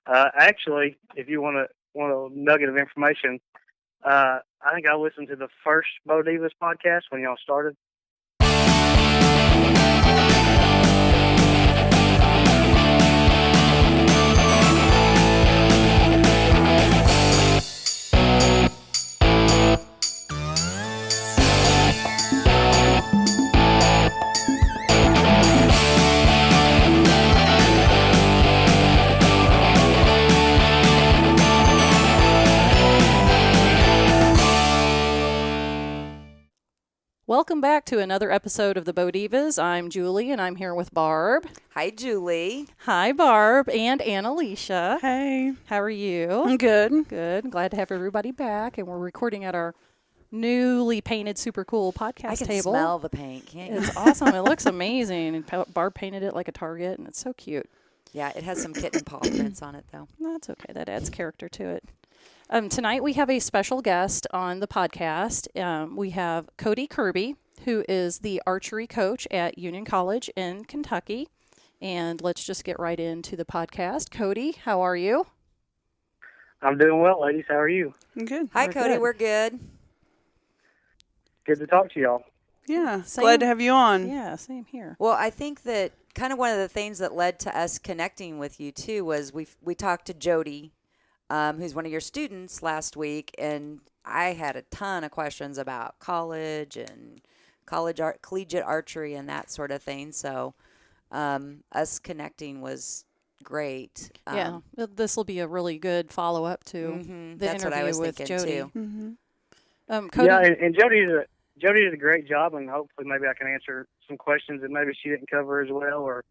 Actually, if you want a nugget of information, I think I listened to the first Bo Divas podcast when y'all started. Welcome back to another episode of the Bo Divas. I'm Julie, and I'm here with Barb. Hi, Julie. Hi, Barb, and Annalicia. Hey. How are you? I'm good. Good. Glad to have everybody back, and we're recording at our newly painted, super cool podcast I can table. smell the paint, can't you? It's awesome. It looks amazing. And Barb painted it like a Target, and it's so cute. Yeah, it has some kitten paw prints on it, though. That's okay. That adds character to it. Tonight we have a special guest on the podcast. We have Cody Kirby, who is the archery coach at Union College in Kentucky. And let's just get right into the podcast. Cody, how are you? I'm doing well, ladies. How are you? I'm good. Hi, We're Cody. good. We're good. Good to talk to y'all. Yeah. Same. Glad to have you on. Yeah, same here. Well, I think that kind of one of the things that led to us connecting with you, too, was we talked to Jody, who's one of your students last week, and I had a ton of questions about college and collegiate archery and that sort of thing. So us connecting was great. Yeah, this will be a really good follow-up to the That's what I interview was with thinking, Jody. too. Mm-hmm. Cody, Yeah, and Jody did a great job, and hopefully maybe I can answer some questions that maybe she didn't cover as well, or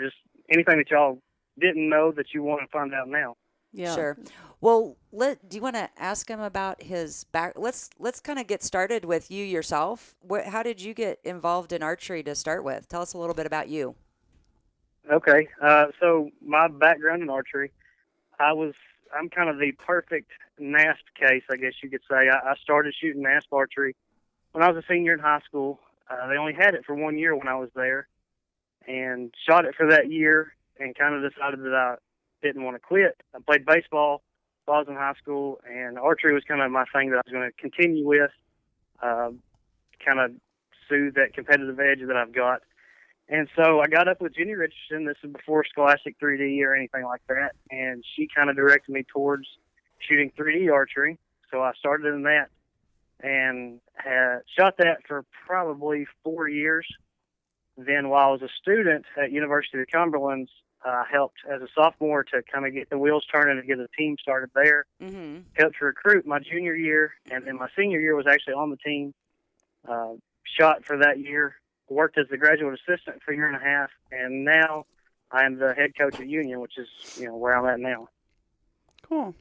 just anything that y'all didn't know that you want to find out now. yeah. Sure. Well, do you want to ask him about his back? Let's kind of get started with you yourself. How did you get involved in archery to start with? Tell us a little bit about you. Okay, so my background in archery, I'm kind of the perfect NASP case, I guess you could say. I started shooting NASP archery when I was a senior in high school. They only had it for 1 year when I was there, and shot it for that year, and kind of decided that I didn't want to quit. I played baseball while I was in high school, and archery was kind of my thing that I was going to continue with, kind of soothe that competitive edge that I've got. And so I got up with Jenny Richardson. This is before Scholastic 3D or anything like that, and she kind of directed me towards shooting 3D archery. So I started in that and shot that for probably 4 years. Then while I was a student at University of Cumberland, I helped as a sophomore to kind of get the wheels turning and get a team started there. Mm-hmm. Helped to recruit my junior year, and then my senior year was actually on the team. Shot for that year, worked as the graduate assistant for a year and a half, and now I am the head coach at Union, which is where I'm at now. Cool.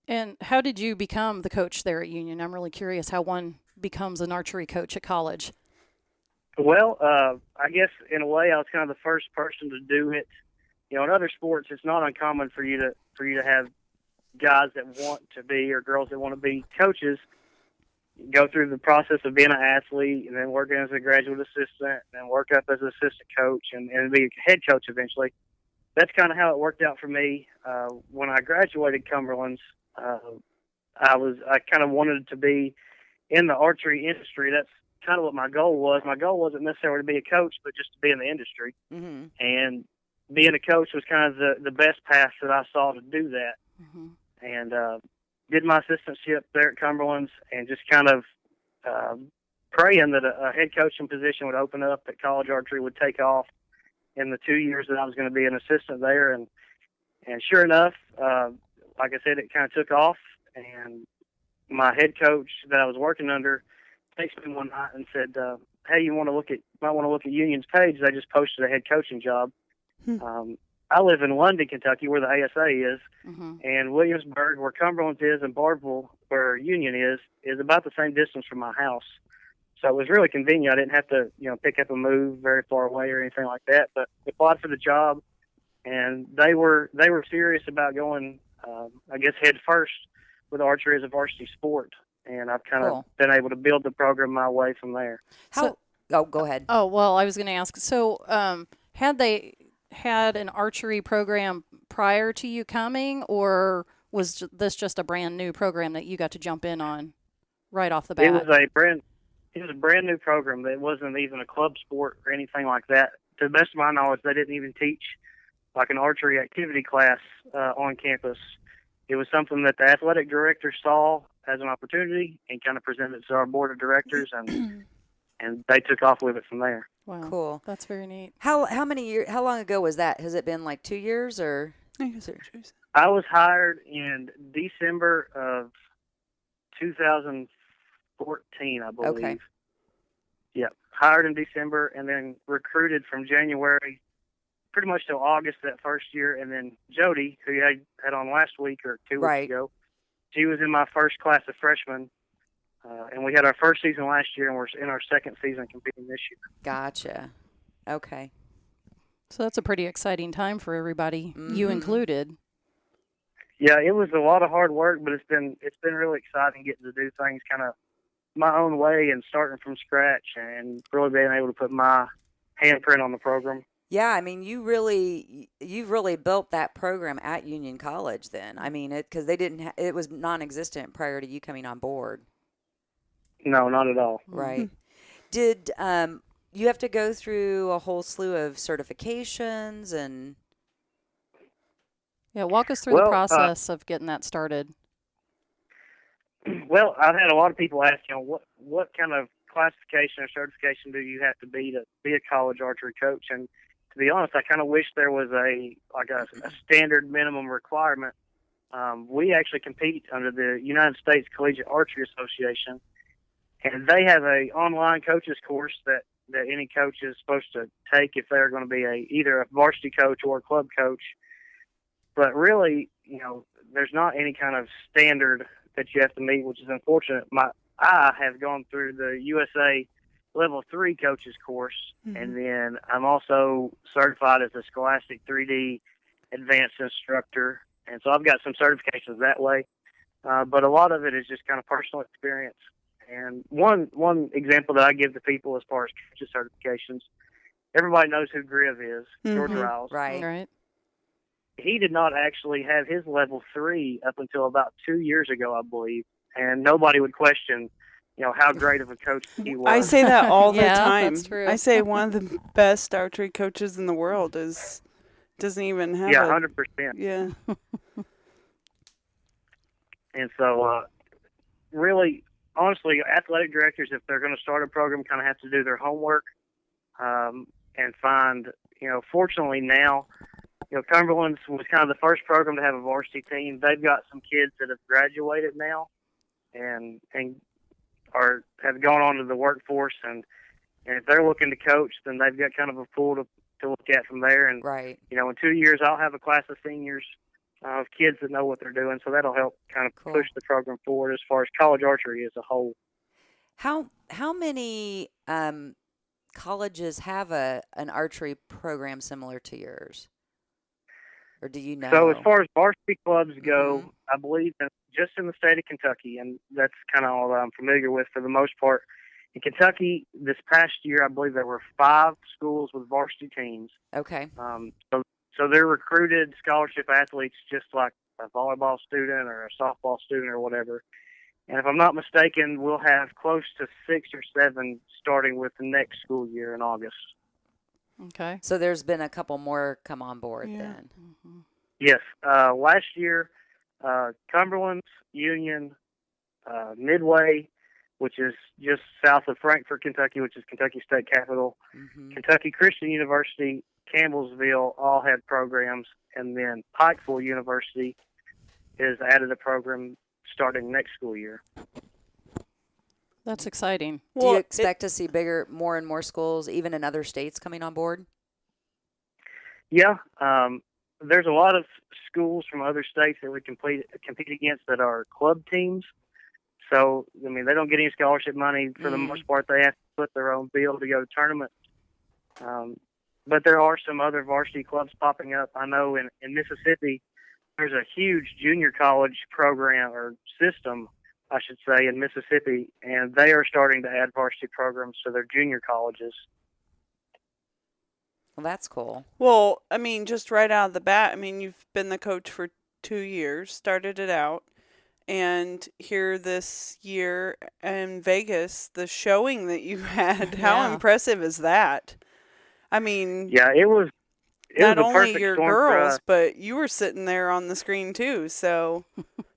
And how did you become the coach there at Union? I'm really curious how one becomes an archery coach at college. Well, I guess in a way I was kind of the first person to do it. In other sports, it's not uncommon for you to have guys that want to be or girls that want to be coaches go through the process of being an athlete and then working as a graduate assistant and then work up as an assistant coach and be a head coach eventually. That's kind of how it worked out for me. When I graduated Cumberland, I kind of wanted to be in the archery industry. That's kind of what my goal was. My goal wasn't necessarily to be a coach, but just to be in the industry. Mm-hmm. And being a coach was kind of the best path that I saw to do that. Mm-hmm. And did my assistantship there at Cumberland and just kind of praying that a head coaching position would open up, that college archery would take off in the 2 years that I was going to be an assistant there. And sure enough, like I said, it kind of took off. And my head coach that I was working under texted me one night and said, "Hey, you might want to look at Union's page. They just posted a head coaching job." I live in London, Kentucky, where the ASA is, and Williamsburg, where Cumberland is, and Bardville, where Union is about the same distance from my house. So it was really convenient. I didn't have to, pick up and move very far away or anything like that. But I applied for the job, and they were serious about going, I guess, head first with archery as a varsity sport. And I've kind of been able to build the program my way from there. Go ahead. Oh, well, I was going to ask. So had they had an archery program prior to you coming, or was this just a brand new program that you got to jump in on right off the bat? It was a brand new program. It wasn't even a club sport or anything like that. To the best of my knowledge, they didn't even teach like an archery activity class on campus. It was something that the athletic director saw as an opportunity and kind of presented to our board of directors, and they took off with it from there. Wow, cool. That's very neat. How many years? How long ago was that? Has it been like 2 years or? I was hired in December of 2014, I believe. Okay. Yeah, hired in December and then recruited from January pretty much till August that first year. And then Jody, who you had on last week or 2 weeks ago, she was in my first class of freshmen. And we had our first season last year, and we're in our second season competing this year. Gotcha. Okay. So that's a pretty exciting time for everybody, you included. Yeah, it was a lot of hard work, but it's been really exciting getting to do things kind of my own way and starting from scratch and really being able to put my handprint on the program. Yeah, I mean, you've really built that program at Union College. Then, I mean, because they didn't, it was non-existent prior to you coming on board. No, not at all. Right. Did you have to go through a whole slew of certifications and? Yeah, walk us through the process of getting that started. Well, I've had a lot of people ask, what kind of classification or certification do you have to be a college archery coach? And to be honest, I kind of wish there was a standard minimum requirement. We actually compete under the United States Collegiate Archery Association, and they have a online coaches course that any coach is supposed to take if they're going to be either a varsity coach or a club coach. But really, there's not any kind of standard that you have to meet, which is unfortunate. I have gone through the USA Level 3 coaches course, and then I'm also certified as a Scholastic 3D Advanced Instructor, and so I've got some certifications that way. But a lot of it is just kind of personal experience. And one example that I give to people as far as coaches certifications, everybody knows who Griv is, George Riles. Right. He did not actually have his level 3 up until about 2 years ago, I believe, and nobody would question, how great of a coach he was. I say that all the Yeah, time. that's true. I say one of the best archery coaches in the world doesn't even have 100%. Yeah. And so, really, honestly, athletic directors, if they're going to start a program, kind of have to do their homework and find, fortunately now, Cumberland's was kind of the first program to have a varsity team. They've got some kids that have graduated now and have gone on to the workforce, and if they're looking to coach, then they've got kind of a pool to look at from there. And Right. In 2 years, I'll have a class of seniors of kids that know what they're doing, so that'll help kind of push the program forward as far as college archery as a whole. How many colleges have an archery program similar to yours? Or do you know? So as far as varsity clubs go, I believe just in the state of Kentucky, and that's kind of all that I'm familiar with for the most part. In Kentucky, this past year, I believe there were 5 schools with varsity teams. Okay. So they're recruited scholarship athletes just like a volleyball student or a softball student or whatever. And if I'm not mistaken, we'll have close to 6 or 7 starting with the next school year in August. Okay. So there's been a couple more come on board then. Yes. Last year, Cumberland's, Union, Midway, which is just south of Frankfort, Kentucky, which is Kentucky State Capital, Kentucky Christian University, Campbellsville all had programs, and then Pikeville University has added a program starting next school year. That's exciting. Do you expect to see more and more schools, even in other states, coming on board? Yeah. There's a lot of schools from other states that we compete against that are club teams. So, I mean, they don't get any scholarship money. For the most part, they have to put their own bill to go to tournaments. But there are some other varsity clubs popping up. I know in Mississippi, there's a huge junior college program or system, I should say, in Mississippi, and they are starting to add varsity programs to their junior colleges. Well, that's cool. Well, I mean, just right out of the bat, I mean, you've been the coach for 2 years, started it out, and here this year in Vegas, the showing that you had, how Yeah. impressive is that? I mean, Yeah, it was not a only perfect your storm for us. girls, but you were sitting there on the screen too. So,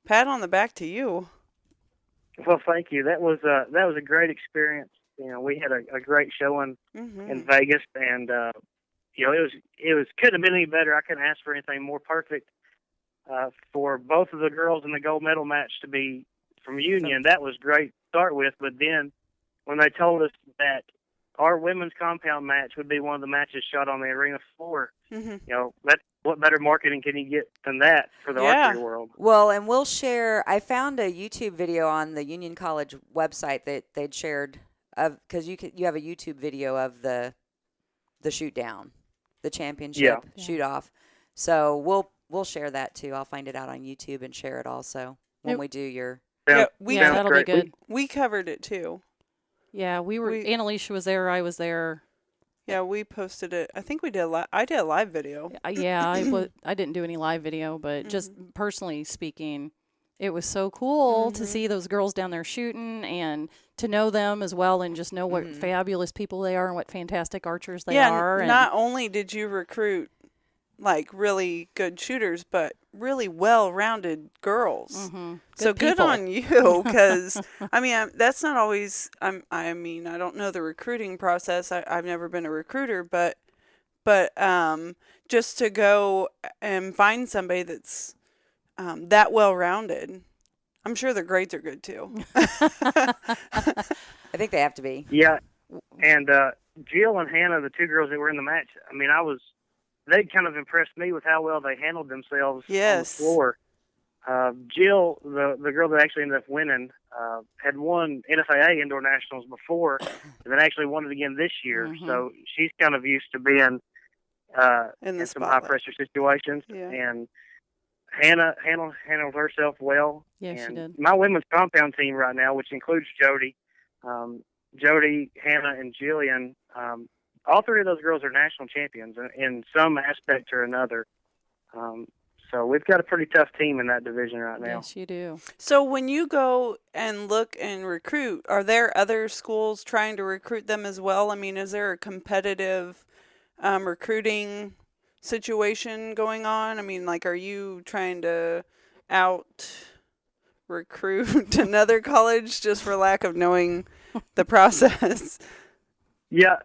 pat on the back to you. Well, thank you. That was a great experience. You know, we had a great showing in Vegas, and you know, it was couldn't have been any better. I couldn't ask for anything more perfect. For both of the girls in the gold medal match to be from Union, that was great to start with. But then when they told us that our women's compound match would be one of the matches shot on the arena floor, you know, what better marketing can you get than that for the archery world? Well, and we'll share. I found a YouTube video on the Union College website that they'd shared of, because you have a YouTube video of the shoot down, the championship shoot off. So we'll share that too. I'll find it out on YouTube and share it also when we do your. Yeah, that'll be good. We covered it too. Yeah, Annalisa was there. I was there. Yeah, we posted it. I think we did I did a live video. Yeah, I didn't do any live video, but just personally speaking, it was so cool to see those girls down there shooting and to know them as well, and just know what fabulous people they are and what fantastic archers they are. Yeah, not only did you recruit like really good shooters, but really well-rounded girls. So good on you, because I mean that's not always. I mean I don't know the recruiting process. I've never been a recruiter, but just to go and find somebody that's that well-rounded. I'm sure their grades are good too. I think they have to be. Yeah, and Jill and Hannah, the two girls that were in the match. I mean, they kind of impressed me with how well they handled themselves on the floor. Jill, the girl that actually ended up winning, had won NFAA Indoor Nationals before, and then actually won it again this year. So she's kind of used to being in some high-pressure situations. Yeah. And Hannah handled herself well. Yeah, and she did. My women's compound team right now, which includes Jody, Hannah, and Jillian, all three of those girls are national champions in some aspect or another. So we've got a pretty tough team in that division right now. Yes, you do. So when you go and look and recruit, are there other schools trying to recruit them as well? I mean, is there a competitive recruiting situation going on? I mean, like, are you trying to recruit another college just for lack of knowing the process? Yeah,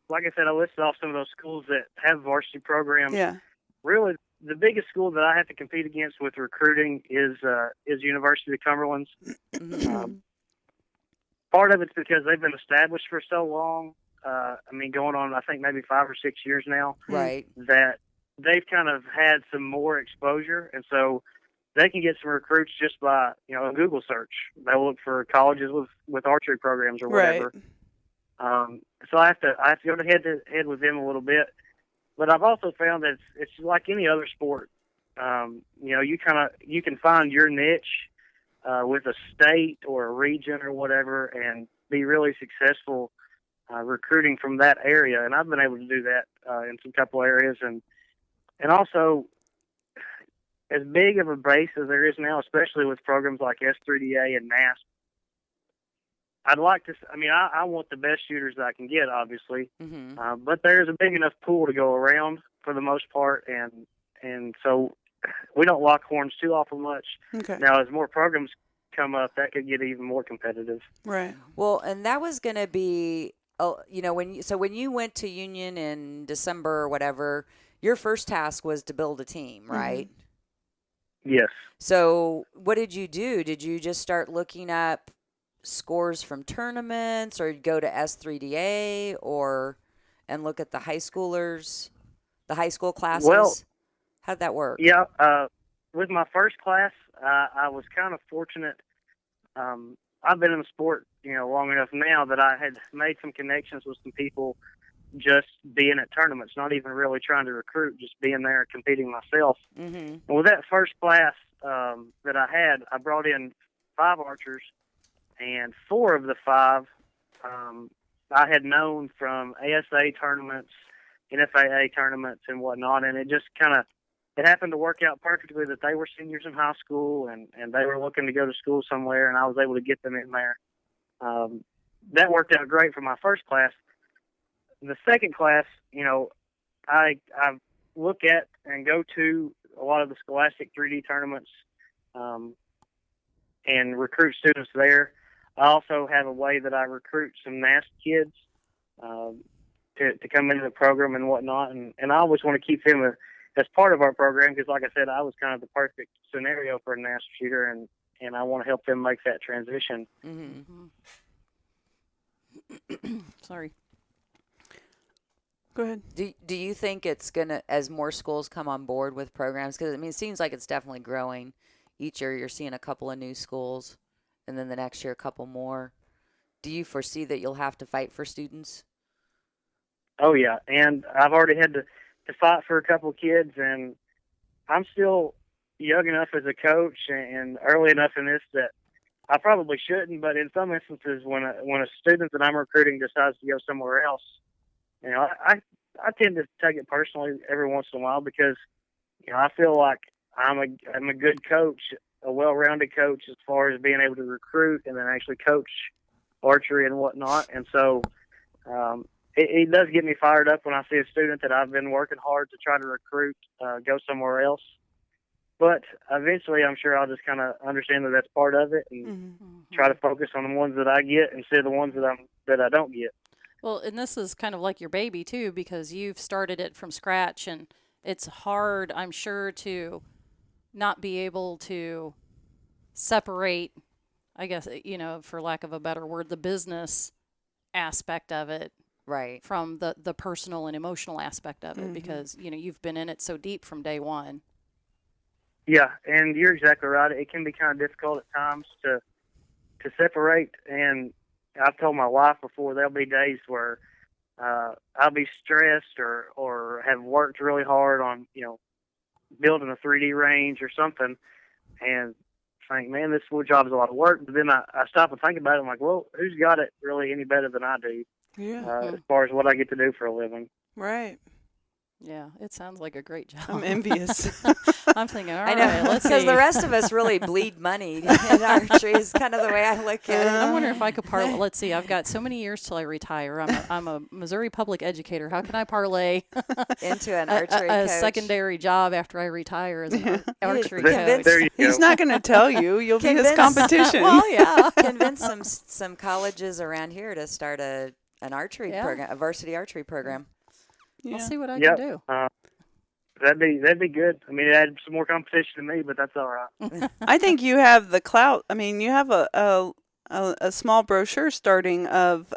like I said, I listed off some of those schools that have varsity programs. Yeah. Really, the biggest school that I have to compete against with recruiting is University of Cumberland's. Part of it's because they've been established for so long. I mean, going on, I think maybe 5 or 6 years now. Right. That they've kind of had some more exposure, and so they can get some recruits just by a Google search. They'll look for colleges with archery programs or whatever. Right. So I have to go head to head with them a little bit. But I've also found that it's like any other sport. You can find your niche with a state or a region or whatever, and be really successful recruiting from that area. And I've been able to do that in some couple areas, and also as big of a base as there is now, especially with programs like S3DA and NASP. I'd like to. I mean, I want the best shooters that I can get, obviously, but there's a big enough pool to go around for the most part, and so we don't lock horns too awful much. Okay. Now, as more programs come up, that could get even more competitive. Right. Well, and that was going to be, when you went to Union in December or whatever, your first task was to build a team, right? Yes. So what did you do? Did you just start looking up scores from tournaments, or go to S3DA and look at the high schoolers, the high school classes? Well, how'd that work? Yeah, with my first class, I was kind of fortunate. I've been in the sport, long enough now that I had made some connections with some people just being at tournaments, not even really trying to recruit, just being there competing myself. And with that first class that I had, I brought in 5 archers. And 4 of the 5 I had known from ASA tournaments, NFAA tournaments and whatnot, and it just it happened to work out perfectly that they were seniors in high school and they were looking to go to school somewhere, and I was able to get them in there. That worked out great for my first class. The second class, I look at and go to a lot of the Scholastic 3D tournaments and recruit students there. I also have a way that I recruit some NASP kids to come into the program and whatnot, and I always want to keep them as part of our program because, like I said, I was kind of the perfect scenario for a NASP shooter, and I want to help them make that transition. Mm-hmm. Sorry. Go ahead. Do you think it's gonna, as more schools come on board with programs, because it seems like it's definitely growing. Each year you're seeing a couple of new schools, and then the next year a couple more. Do you foresee that you'll have to fight for students? Oh yeah, and I've already had to fight for a couple of kids, and I'm still young enough as a coach and early enough in this that I probably shouldn't. But in some instances, when a student that I'm recruiting decides to go somewhere else, I tend to take it personally every once in a while because I feel like I'm a good coach, a well-rounded coach as far as being able to recruit and then actually coach archery and whatnot. And so it does get me fired up when I see a student that I've been working hard to try to recruit go somewhere else. But eventually, I'm sure I'll just kind of understand that that's part of it and try to focus on the ones that I get instead of the ones that I don't get. Well, and this is kind of like your baby, too, because you've started it from scratch, and it's hard, I'm sure, to not be able to separate, I guess, for lack of a better word, the business aspect of it Right. from the personal and emotional aspect of it because, you've been in it so deep from day one. Yeah, and you're exactly right. It can be kind of difficult at times to separate, and I've told my wife before there'll be days where I'll be stressed or have worked really hard on, building a 3D range or something and think, man, this school job is a lot of work. But then I stop and think about it. I'm like, well, who's got it really any better than I do as far as what I get to do for a living? Right. Yeah, it sounds like a great job. I'm envious. I'm thinking, all I right, know, let's see. because the rest of us really bleed money in archery is kind of the way I look at it. I wonder if I could parlay. Let's see, I've got so many years till I retire. I'm a Missouri public educator. How can I parlay into an archery a coach? secondary job after I retire as an archery Convince- coach? There you go. He's not going to tell you. You'll be his competition. Well, yeah. Convince some colleges around here to start an archery program, a varsity archery program. I'll see what I can do. That'd be good. I mean, it had some more competition to me, but that's all right. I think you have the clout. I mean, you have a small brochure starting of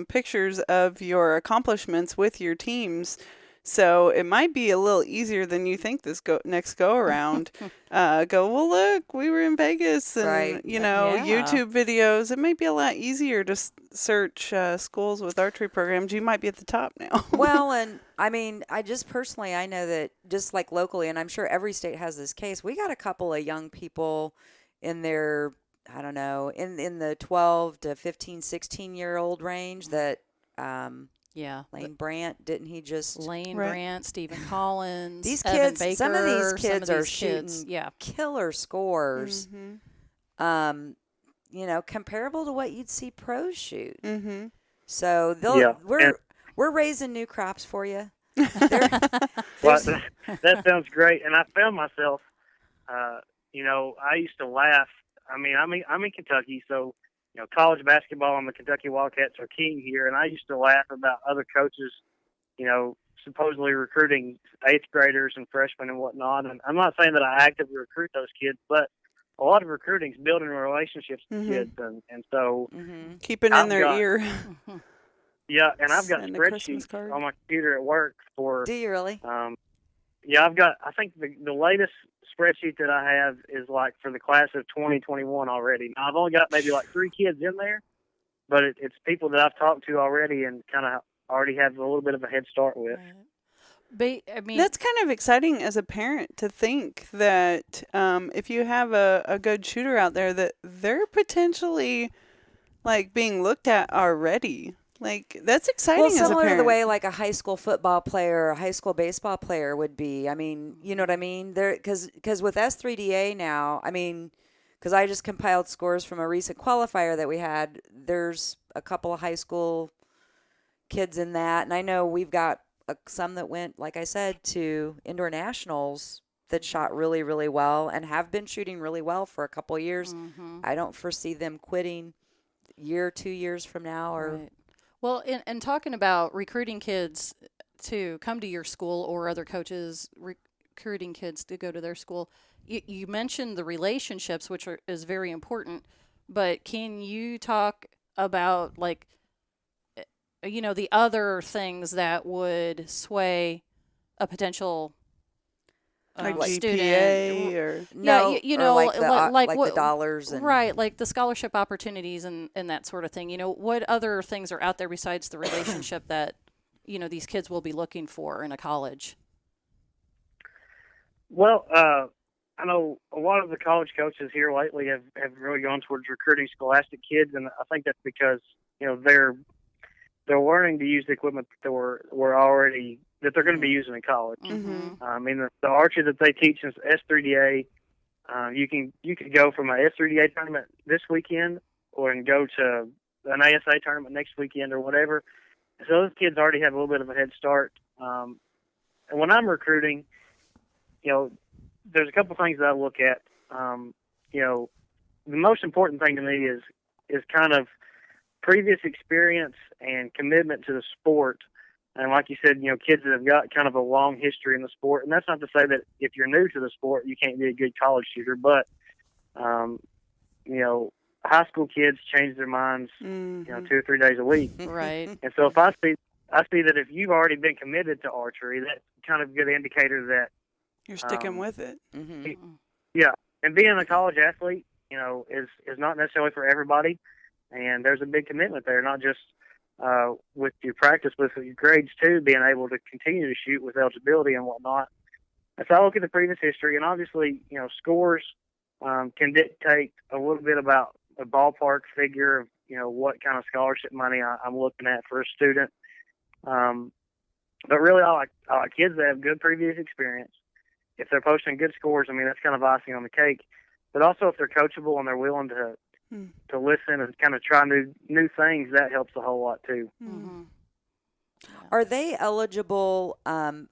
pictures of your accomplishments with your teams. So it might be a little easier than you think this next go around. Well, look, we were in Vegas and, Right. YouTube videos. It might be a lot easier to search schools with archery programs. You might be at the top now. Well, and I mean, I know that just like locally, and I'm sure every state has this case, we got a couple of young people in their, I don't know, in the 12 to 15, 16-year-old range that Lane Brandt, didn't he just... Lane Brandt, Stephen Collins, these Evan kids, Baker, some of these kids are shooting killer scores. Comparable to what you'd see pros shoot. So we're raising new crops for you. Well, that sounds great. And I found myself, I used to laugh. I mean, I'm in Kentucky, so college basketball and the Kentucky Wildcats are king here, and I used to laugh about other coaches, supposedly recruiting 8th graders and freshmen and whatnot. And I'm not saying that I actively recruit those kids, but a lot of recruiting is building relationships with kids, and so keeping in their ear. Yeah, and I've got Send a Christmas spreadsheets card. on my computer at work for. Do you really? I've got. I think the latest spreadsheet that I have is like for the class of 2021 already. Now, I've only got maybe like 3 kids in there, but it's people that I've talked to already and kind of already have a little bit of a head start with. But, I mean, that's kind of exciting as a parent to think that if you have a good shooter out there, that they're potentially like being looked at already. Like, that's exciting Well, as a similar to parent. the way like a high school football player or a high school baseball player would be. I mean, you know what I mean? Because with S3DA now, I mean, because I just compiled scores from a recent qualifier that we had, there's a couple of high school kids in that. And I know we've got some that went, like I said, to indoor nationals that shot really, really well and have been shooting really well for a couple of years. I don't foresee them quitting year, 2 years from now or... Right. Well, and talking about recruiting kids to come to your school or other coaches recruiting kids to go to their school, you mentioned the relationships, which is very important, but can you talk about, like, the other things that would sway a potential like student? GPA or... No, yeah, or like what the dollars and right, like the scholarship opportunities and that sort of thing. What other things are out there besides the relationship that these kids will be looking for in a college? Well, I know a lot of the college coaches here lately have really gone towards recruiting scholastic kids, and I think that's because they're learning to use the equipment that they're going to be using in college. Mm-hmm. I mean, the archery that they teach in S3DA, you could go from an S3DA tournament this weekend or and go to an ASA tournament next weekend or whatever. So those kids already have a little bit of a head start. And when I'm recruiting, there's a couple things that I look at. The most important thing to me is kind of previous experience and commitment to the sport. And like you said, kids that have got kind of a long history in the sport. And that's not to say that if you're new to the sport, you can't be a good college shooter. But, high school kids change their minds, 2 or 3 days a week. Right. And so if I see that if you've already been committed to archery, that's kind of a good indicator that you're sticking with it. Yeah. And being a college athlete, is not necessarily for everybody. And there's a big commitment there, not just with your practice, but with your grades too, being able to continue to shoot with eligibility and whatnot. And so I look at the previous history, and obviously, scores can dictate a little bit about a ballpark figure of, what kind of scholarship money I'm looking at for a student. But really, I like kids that have good previous experience. If they're posting good scores, I mean, that's kind of icing on the cake. But also, if they're coachable and they're willing to listen and kind of try new things, that helps a whole lot too. Mm-hmm. Are they eligible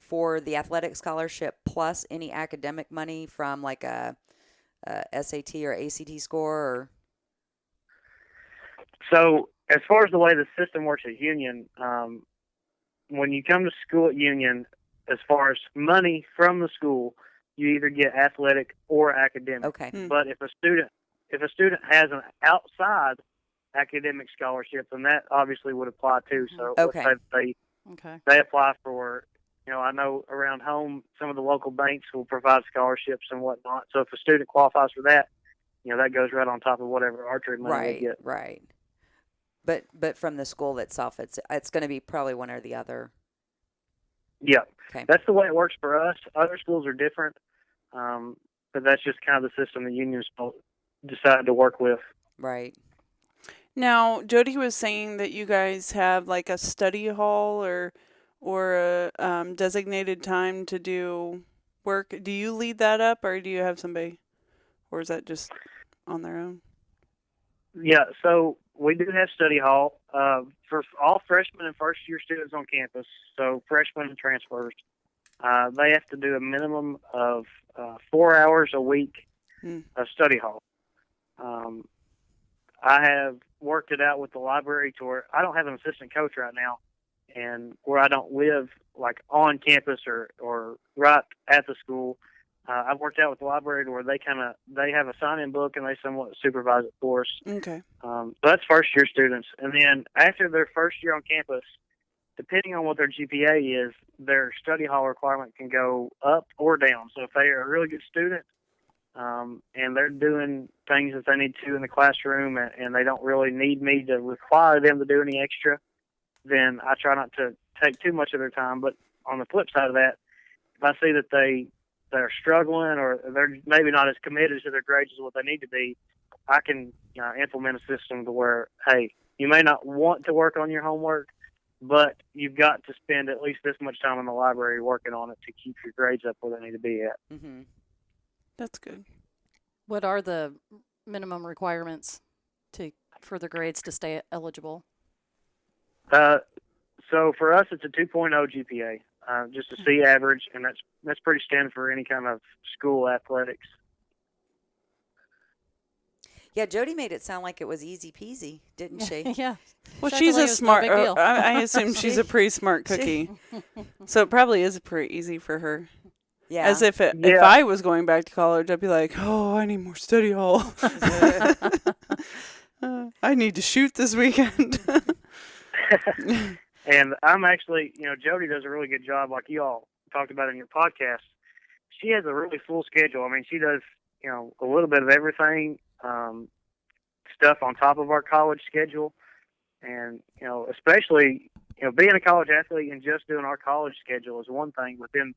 for the athletic scholarship plus any academic money from like a SAT or ACT score? Or? So as far as the way the system works at Union, when you come to school at Union, as far as money from the school, you either get athletic or academic. Okay. But if a student has an outside academic scholarship, then that obviously would apply too. So okay. let's say they apply for, I know around home some of the local banks will provide scholarships and whatnot. So if a student qualifies for that, that goes right on top of whatever archery money they get. Right. But from the school itself, it's going to be probably one or the other. Yeah. Okay. That's the way it works for us. Other schools are different, but that's just kind of the system the unions decided to work with. Right. Now, Jody was saying that you guys have like a study hall or a designated time to do work. Do you lead that up, or do you have somebody, or is that just on their own? Yeah, so we do have study hall for all freshmen and first-year students on campus, so freshmen and transfers. They have to do a minimum of 4 hours a week of study hall. I have worked it out with the library to where I don't have an assistant coach right now, and where I don't live like on campus or right at the school. I've worked out with the library to where they have a sign-in book and they somewhat supervise it for us. Okay. So that's first-year students. And then after their first year on campus, depending on what their GPA is, their study hall requirement can go up or down. So if they are a really good student and they're doing things that they need to in the classroom and they don't really need me to require them to do any extra, then I try not to take too much of their time. But on the flip side of that, if I see that they're struggling or they're maybe not as committed to their grades as what they need to be, I can implement a system to where, hey, you may not want to work on your homework, but you've got to spend at least this much time in the library working on it to keep your grades up where they need to be at. Mm-hmm. That's good. What are the minimum requirements for the grades to stay eligible? So for us, it's a 2.0 GPA, just a C average, and that's pretty standard for any kind of school athletics. Yeah, Jody made it sound like it was easy peasy, didn't she? Yeah. Well, She she's acted like a it was no smart. big deal. I assume she's a pretty smart cookie, so it probably is pretty easy for her. Yeah. As if I was going back to college, I'd be like, oh, I need more study hall. I need to shoot this weekend. And I'm actually, Jody does a really good job, like you all talked about in your podcast. She has a really full schedule. I mean, she does, a little bit of everything, stuff on top of our college schedule. And, especially, being a college athlete and just doing our college schedule is one thing. But then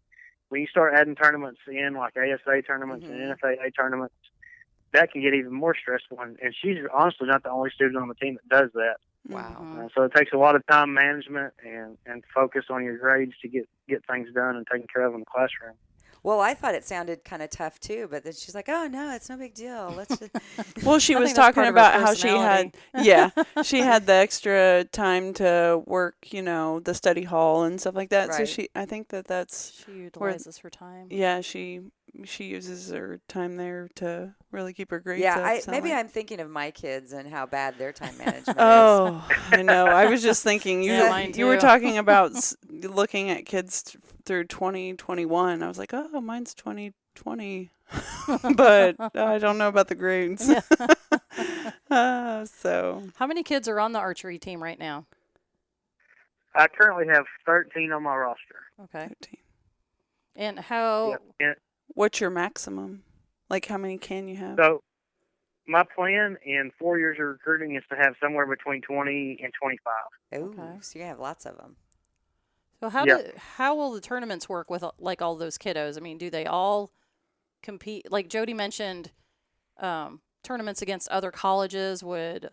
when you start adding tournaments in, like ASA tournaments and NFAA tournaments, that can get even more stressful. And she's honestly not the only student on the team that does that. Wow. So it takes a lot of time management and focus on your grades to get things done and taken care of in the classroom. Well, I thought it sounded kind of tough too, but then she's like, "Oh no, it's no big deal. Let's just." Well, she was talking about how she had, she had the extra time to work, the study hall and stuff like that. Right. So I think that's she utilizes her time. Yeah, she uses her time there to really keep her grades Yeah, up. maybe I'm thinking of my kids and how bad their time management is. Oh, I know. I was just thinking you were too. talking about looking at kids through 2021. I was like, oh, mine's 2020, but I don't know about the grades. So, how many kids are on the archery team right now? I currently have 13 on my roster. Okay. 13. And how? Yeah. What's your maximum? Like, how many can you have? So, my plan in 4 years of recruiting is to have somewhere between 20 and 25. Oh, Okay. so you have lots of them. So how will the tournaments work with like all those kiddos? I mean, do they all compete? Like Jody mentioned, tournaments against other colleges. Would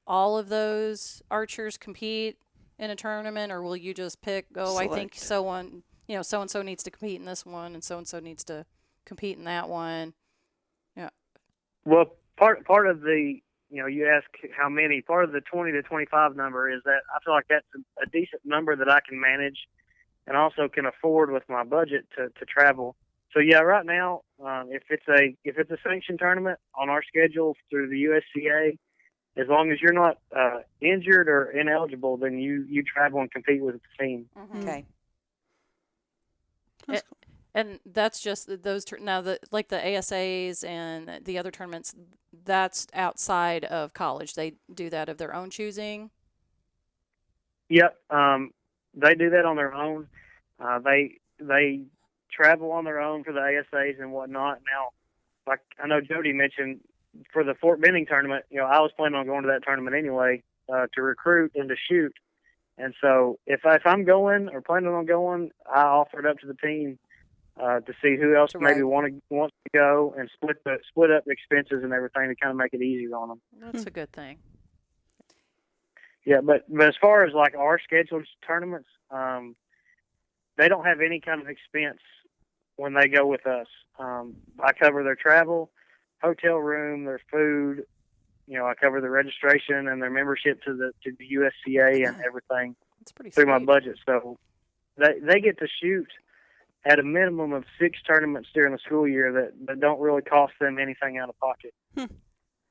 all of those archers compete in a tournament, or will you just pick? Oh, I think so and so needs to compete in this one, and so needs to compete in that one. Yeah. Well, part of the you ask how many. Part of the 20 to 25 number is that I feel like that's a decent number that I can manage, and also can afford with my budget to travel. So yeah, right now, if it's a sanctioned tournament on our schedule through the USCA, as long as you're not injured or ineligible, then you travel and compete with the team. Mm-hmm. Okay. And that's just those now like the ASAs and the other tournaments. That's outside of college. They do that of their own choosing. Yep, they do that on their own. They travel on their own for the ASAs and whatnot. Now, like I know Jody mentioned for the Fort Benning tournament, I was planning on going to that tournament anyway to recruit and to shoot. And so if I'm going or planning on going, I offer it up to the team to see who else maybe wants to go and split up the expenses and everything to kind of make it easier on them. That's a good thing. Yeah, but as far as like our scheduled tournaments, they don't have any kind of expense when they go with us. I cover their travel, hotel room, their food. I cover the registration and their membership to the USCA and everything. That's pretty through sweet. my budget. So they get to shoot at a minimum of 6 tournaments during the school year that don't really cost them anything out of pocket.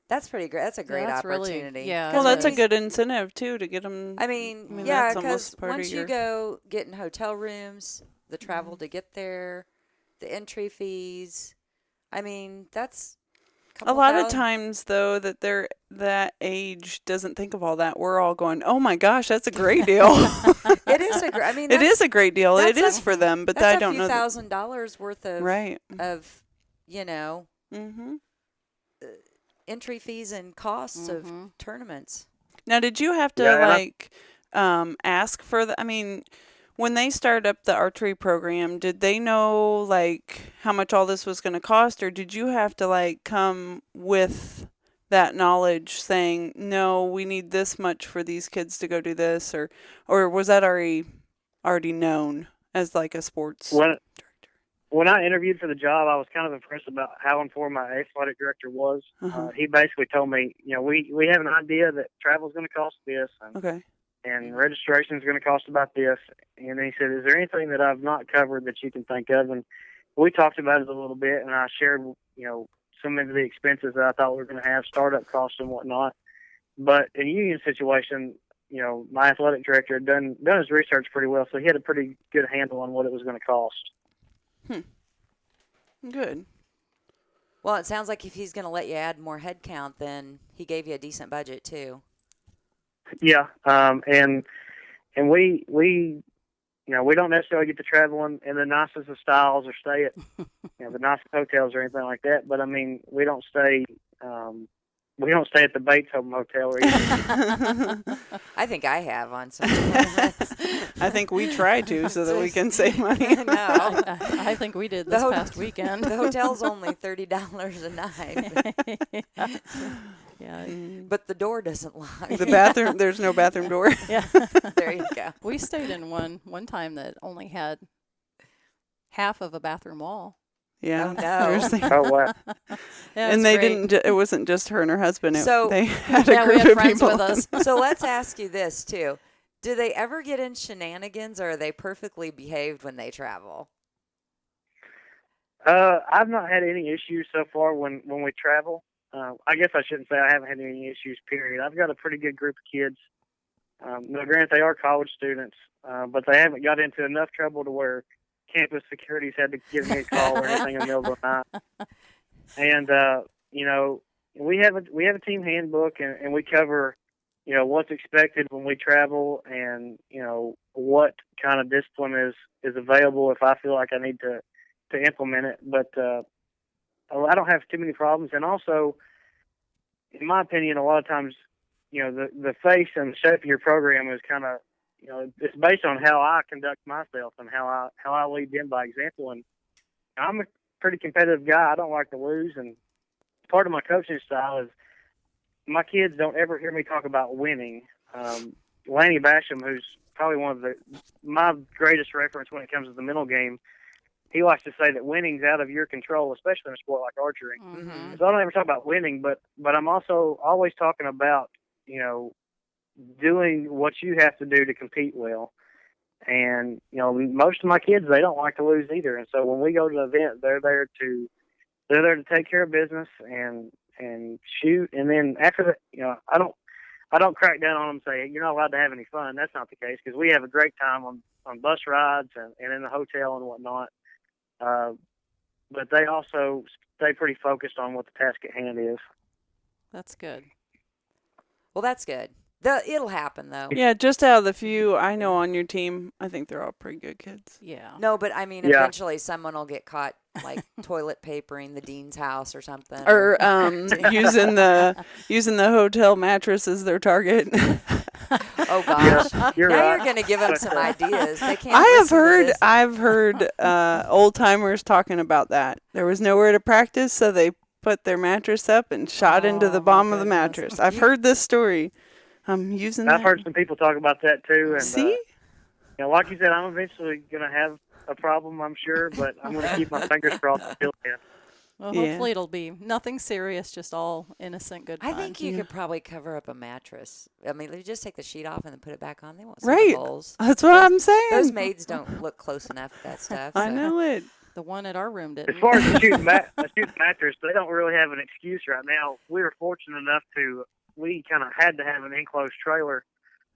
That's pretty great. That's a great opportunity. Really, yeah. Well, that's a good incentive too to get them. I mean yeah, because once you go getting hotel rooms, the travel to get there, the entry fees, I mean that's a lot of times though that age doesn't think of all that. We're all going, oh my gosh, that's a great deal. It is a great. I mean, it is a great deal. It is for them, but I don't know. That's $1,000 worth of of entry fees and costs of tournaments. Now, did you have to ask for the? I mean, when they started up the archery program, did they know like how much all this was going to cost, or did you have to like come with that knowledge saying, no, we need this much for these kids to go do this, or was that already known as like a sports director? When I interviewed for the job, I was kind of impressed about how informed my athletic director was. He basically told me, we have an idea that travel is going to cost this, and registration is going to cost about this. And then he said, is there anything that I've not covered that you can think of? And we talked about it a little bit, and I shared, some of the expenses that I thought we were going to have, startup costs and whatnot. But in a union situation, my athletic director had done his research pretty well, so he had a pretty good handle on what it was going to cost. Good. Well, it sounds like if he's going to let you add more head count, then he gave you a decent budget too. Yeah, and we don't necessarily get to travel in the nicest of styles or stay at the nicest hotels or anything like that. But I mean, we don't stay at the Bates Home Hotel or anything. I think I have on some. I think we try to so that we can save money. No, I think we did this past weekend. The hotel's only $30 a night. Yeah, but the door doesn't lock. The bathroom, there's no bathroom door. Yeah, there you go. We stayed in one time that only had half of a bathroom wall. Yeah. Oh, no. Oh, wow. Yeah, And they great. didn't, it wasn't just her and her husband. So- They had Yeah, a we group had of friends people. with us. So let's ask you this too: do they ever get in shenanigans, or are they perfectly behaved when they travel? I've not had any issues so far when we travel. I guess I shouldn't say I haven't had any issues, period. I've got a pretty good group of kids. Now, granted, they are college students, but they haven't got into enough trouble to where campus security's had to give me a call or anything in the middle of the night. And, we have a team handbook, and we cover, what's expected when we travel and, what kind of discipline is available if I feel like I need to implement it. But I don't have too many problems. And also, in my opinion, a lot of times, the face and the shape of your program is kind of, it's based on how I conduct myself and how I lead them by example. And I'm a pretty competitive guy. I don't like to lose. And part of my coaching style is my kids don't ever hear me talk about winning. Lanny Basham, who's probably one of my greatest reference when it comes to the mental game, he likes to say that winning's out of your control, especially in a sport like archery. Mm-hmm. So I don't ever talk about winning, but I'm also always talking about, doing what you have to do to compete well. And, most of my kids, they don't like to lose either. And so when we go to the event, they're there to take care of business and shoot. And then after that, I don't crack down on them and say, you're not allowed to have any fun. That's not the case, because we have a great time on bus rides and in the hotel and whatnot. But they also stay pretty focused on what the task at hand is. That's good. Well, that's good. It'll happen, though. Yeah, just out of the few I know on your team, I think they're all pretty good kids. Yeah. No, but I mean, Yeah. eventually someone will get caught, like toilet papering the dean's house or something. Or using the hotel mattress as their target. Oh gosh, Yeah, you're now right. you're going to give them some ideas. They can't. I've heard old timers talking about that. There was nowhere to practice, so they put their mattress up and shot into the bottom of the mattress. I've heard this story. I'm using I've that. heard some people talk about that too. And, See? like you said, I'm eventually going to have a problem, I'm sure, but I'm going to keep my fingers crossed until then. Well, Yeah. hopefully it'll be nothing serious, just all innocent, good fun. I think you could probably cover up a mattress. I mean, you just take the sheet off and then put it back on. They won't see Right. the holes. That's what I'm saying. Those maids don't look close enough at that stuff. I so. know it. The one at our room As didn't. far as the shooting mattress, they don't really have an excuse right now. We were fortunate enough we kind of had to have an enclosed trailer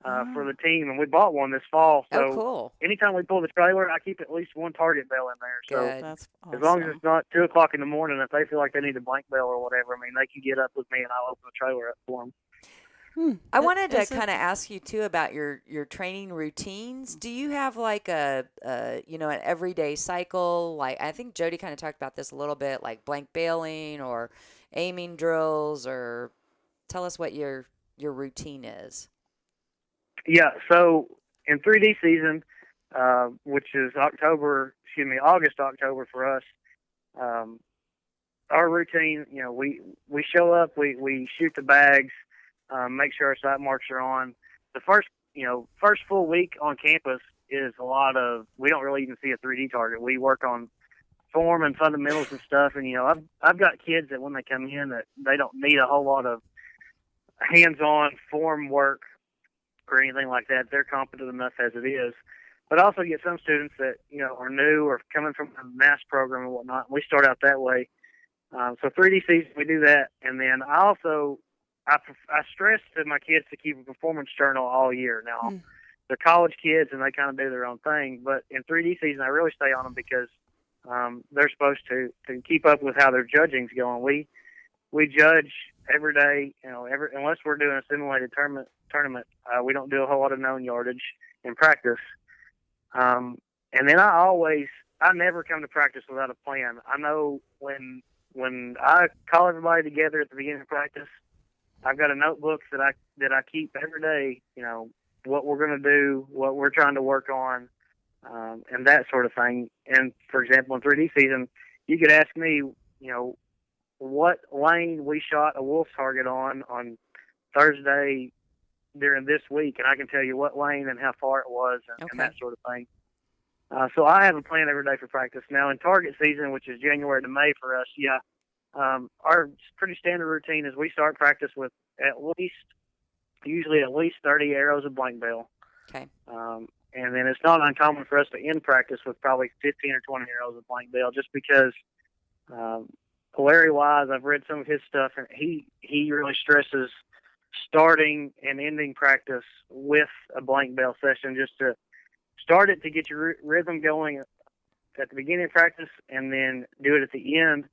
for the team, and we bought one this fall. So Oh, cool. anytime we pull the trailer, I keep at least one target bell in there. So Good. That's awesome. as long as it's not 2 o'clock in the morning, if they feel like they need a blank bell or whatever, I mean, they can get up with me and I'll open the trailer up for them. I wanted to Is it- kind of ask you too about your training routines. Do you have like an everyday cycle? Like I think Jody kind of talked about this a little bit, like blank bailing or aiming drills, or tell us what your routine is. Yeah, so in 3D season, which is August, October for us, our routine, we show up, we shoot the bags, make sure our sight marks are on. The first full week on campus is a lot of, we don't really even see a 3D target. We work on form and fundamentals and stuff. And, I've got kids that when they come in that they don't need a whole lot of hands-on form work or anything like that. They're competent enough as it is. But I also get some students that, are new or coming from a mass program and whatnot. We start out that way. So 3D season, we do that. And then I stress to my kids to keep a performance journal all year. Now, they're college kids and they kind of do their own thing. But in 3D season, I really stay on them because they're supposed to keep up with how their judging's going. We judge every day, unless we're doing a simulated tournament, we don't do a whole lot of known yardage in practice. And then I never come to practice without a plan. I know when I call everybody together at the beginning of practice, I've got a notebook that I keep every day, what we're going to do, what we're trying to work on, and that sort of thing. And for example, in 3D season, you could ask me, what lane we shot a wolf target on Thursday during this week, and I can tell you what lane and how far it was and that sort of thing. So I have a plan every day for practice. Now in target season, which is January to May for us, our pretty standard routine is we start practice with usually at least 30 arrows of blank bell. Okay. And then it's not uncommon for us to end practice with probably 15 or 20 arrows of blank bell, just because Larry Wise, I've read some of his stuff, and he really stresses starting and ending practice with a blank bell session, just to start it to get your rhythm going at the beginning of practice, and then do it at the end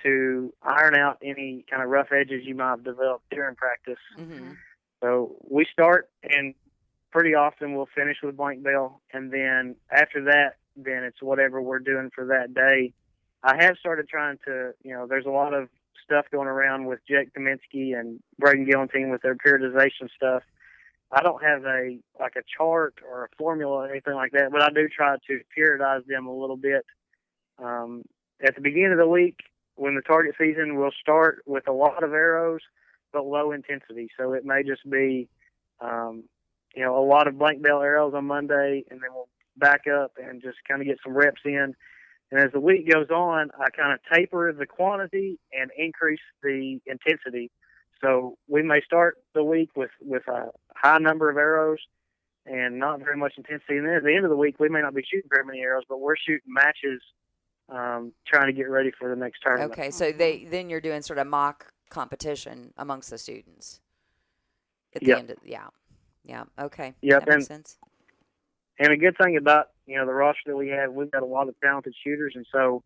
to iron out any kind of rough edges you might have developed during practice. Mm-hmm. So we start, and pretty often we'll finish with blank bell, and then after that, then it's whatever we're doing for that day. I have started trying to, there's a lot of stuff going around with Jake Kaminsky and Braden Gillentine with their periodization stuff. I don't have a chart or a formula or anything like that, but I do try to periodize them a little bit. At the beginning of the week, when the target season, we'll start with a lot of arrows, but low intensity. So it may just be, a lot of blank bell arrows on Monday, and then we'll back up and just kind of get some reps in. And as the week goes on, I kind of taper the quantity and increase the intensity. So we may start the week with a high number of arrows and not very much intensity. And then at the end of the week, we may not be shooting very many arrows, but we're shooting matches, trying to get ready for the next tournament. Okay, so then you're doing sort of mock competition amongst the students at the end of okay. Yep, that makes sense. And a good thing about the roster that we have, we've got a lot of talented shooters, and so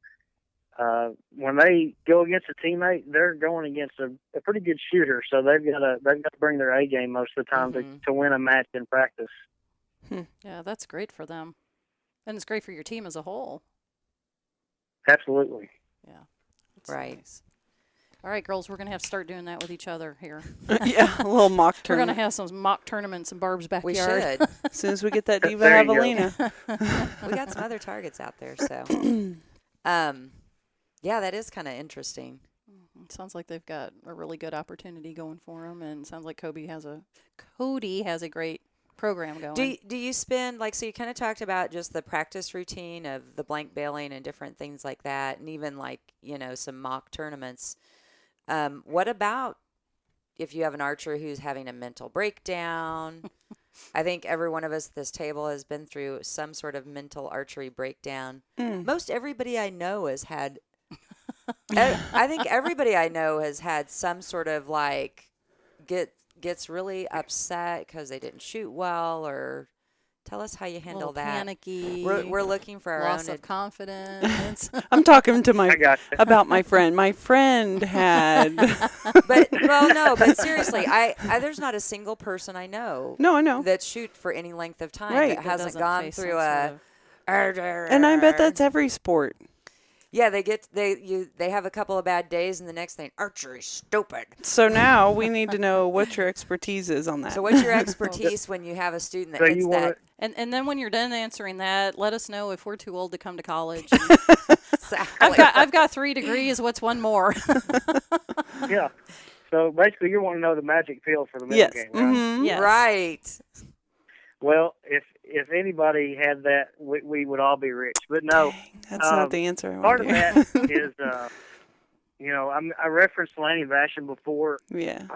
when they go against a teammate, they're going against a pretty good shooter. So they've got to bring their A game most of the time to win a match in practice. Yeah, that's great for them, and it's great for your team as a whole. Absolutely. Yeah. Right. Nice. All right, girls, we're going to have to start doing that with each other here. Yeah, a little mock We're going tournament. to have some mock tournaments in Barb's backyard. We should. As soon as we get that Diva There you go. Javelina. We got some other targets out there, so. Yeah, that is kind of interesting. It sounds like they've got a really good opportunity going for them, and it sounds like Cody has a great program going. Do you spend, so you kind of talked about just the practice routine of the blank bailing and different things like that, and even some mock tournaments. What about if you have an archer who's having a mental breakdown? I think every one of us at this table has been through some sort of mental archery breakdown. Most everybody I know has had, I think everybody I know has had some sort of gets really upset because they didn't shoot well, or tell us how you handle that. Panicky. We're looking for our loss own of confidence. I'm talking to I got you. about my friend. My friend had. But seriously, I there's not a single person I know. No, I know. That shoot for any length of time Right. that hasn't doesn't gone face through some sort of- And I bet that's every sport. Yeah, they have a couple of bad days, and the next thing, archery's stupid. So now we need to know what your expertise is on that. So what's your expertise when you have a student that hits that? And then when you're done answering that, let us know if we're too old to come to college. Exactly. I've got 3 degrees. What's one more? Yeah. So basically, you want to know the magic pill for the middle game, right? Mm-hmm. Yes. Right. Well, if anybody had that, we would all be rich. But no, That's not the answer. Part of that is, I referenced Lanny Vashon before. Yeah.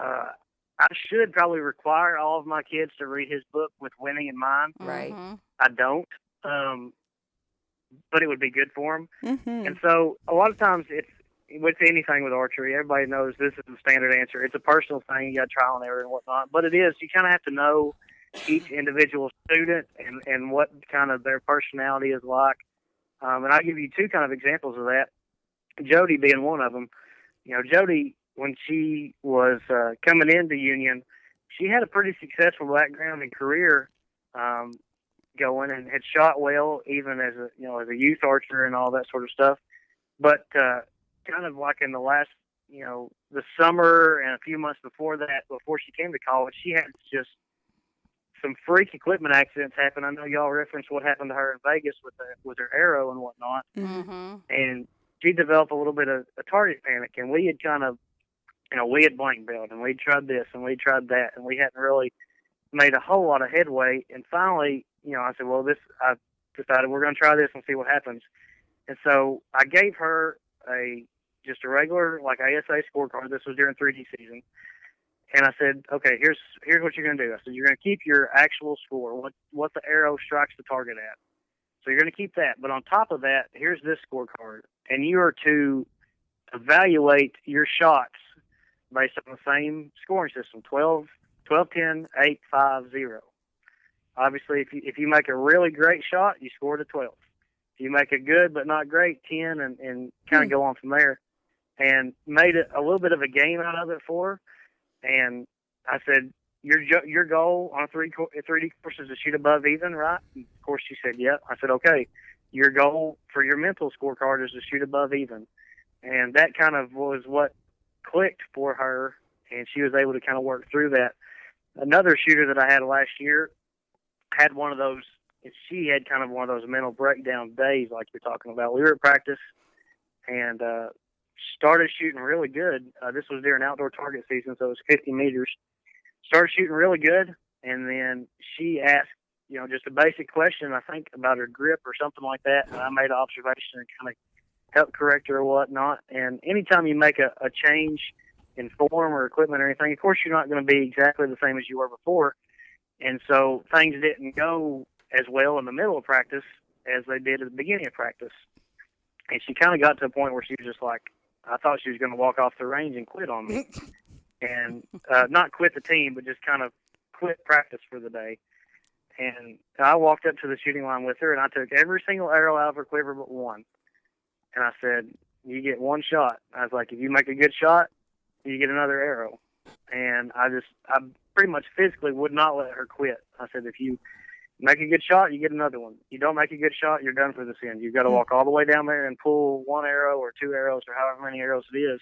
I should probably require all of my kids to read his book with winning in mind. Right. I don't, but it would be good for them. Mm-hmm. And so a lot of times it's with anything with archery, everybody knows this is the standard answer. It's a personal thing. You got trial and error and whatnot. But it is. You kind of have to know each individual student and what kind of their personality is like. And I'll give you 2 kind of examples of that. Jody being one of them. Jody, when she was coming into Union, she had a pretty successful background and career going, and had shot well even as a youth archer and all that sort of stuff. But kind of like in the last, the summer and a few months before that, before she came to college, she had just some freak equipment accidents happen. I know y'all referenced what happened to her in Vegas with her arrow and whatnot. Mm-hmm. And she developed a little bit of a target panic, and we had kind of, we had blank belt, and we tried this and we tried that, and we hadn't really made a whole lot of headway. And finally, I said, well, I decided we're going to try this and see what happens. And so I gave her just a regular like ASA scorecard. This was during 3D season. And I said, okay, here's what you're going to do. I said, you're going to keep your actual score, what the arrow strikes the target at. So you're going to keep that. But on top of that, here's this scorecard. And you are to evaluate your shots based on the same scoring system, 12, 10, 8, 5, 0. Obviously, if you make a really great shot, you score to 12. If you make a good but not great, 10, and kind of go on from there. And made it a little bit of a game out of it for her. And I said, your goal on a 3D course is to shoot above even, right? And of course, she said, yep. I said, okay, your goal for your mental scorecard is to shoot above even. And that kind of was what clicked for her, and she was able to kind of work through that. Another shooter that I had last year had one of those, she had kind of one of those mental breakdown days like you're talking about. We were at practice and started shooting really good. This was during outdoor target season, so it was 50 meters. Started shooting really good, and then she asked, just a basic question, I think, about her grip or something like that, and I made an observation and kind of helped correct her or whatnot. And anytime you make a change in form or equipment or anything, of course you're not going to be exactly the same as you were before. And so things didn't go as well in the middle of practice as they did at the beginning of practice. And she kind of got to a point where she was just like, I thought she was going to walk off the range and quit on me. And not quit the team, but just kind of quit practice for the day. And I walked up to the shooting line with her, and I took every single arrow out of her quiver but one. And I said, you get one shot. I was like, if you make a good shot, you get another arrow. And I pretty much physically would not let her quit. I said, if you make a good shot, you get another one. You don't make a good shot, you're done for this end. You've got to walk all the way down there and pull one arrow or 2 arrows or however many arrows it is.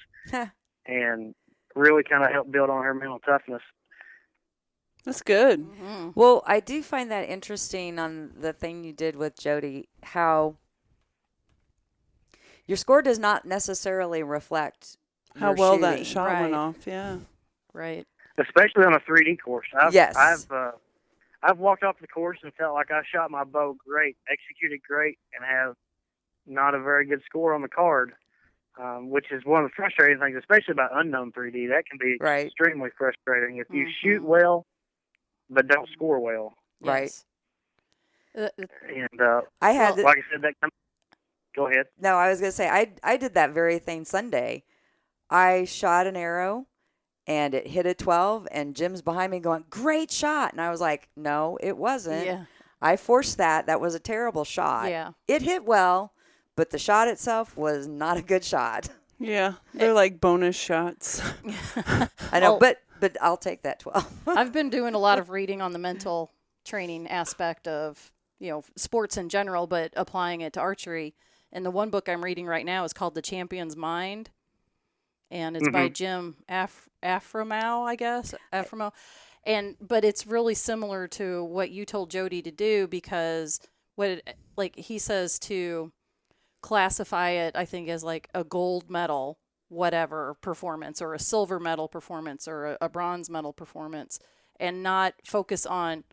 And really kind of help build on her mental toughness. That's good. Mm-hmm. Well, I do find that interesting on the thing you did with Jody, how your score does not necessarily reflect how your well shooting. that shot went off. Yeah. Right. Especially on a 3D course. I've walked off the course and felt like I shot my bow great, executed great, and have not a very good score on the card, which is one of the frustrating things, especially about unknown 3D. That can be extremely frustrating if you shoot well but don't score well. Right. And I had like I said, go ahead. No, I was going to say, I did that very thing Sunday. I shot an arrow, and it hit a 12, and Jim's behind me going, great shot. And I was like, no, it wasn't. Yeah. I forced that. That was a terrible shot. Yeah. It hit well, but the shot itself was not a good shot. Yeah. They're like bonus shots. I know, but I'll take that 12. I've been doing a lot of reading on the mental training aspect of, sports in general, but applying it to archery. And the one book I'm reading right now is called The Champion's Mind, and it's by Jim Afremow, I guess. Afremow. But it's really similar to what you told Jody to do, because he says to classify it, I think, as like a gold medal whatever performance, or a silver medal performance, or a bronze medal performance, and not focus on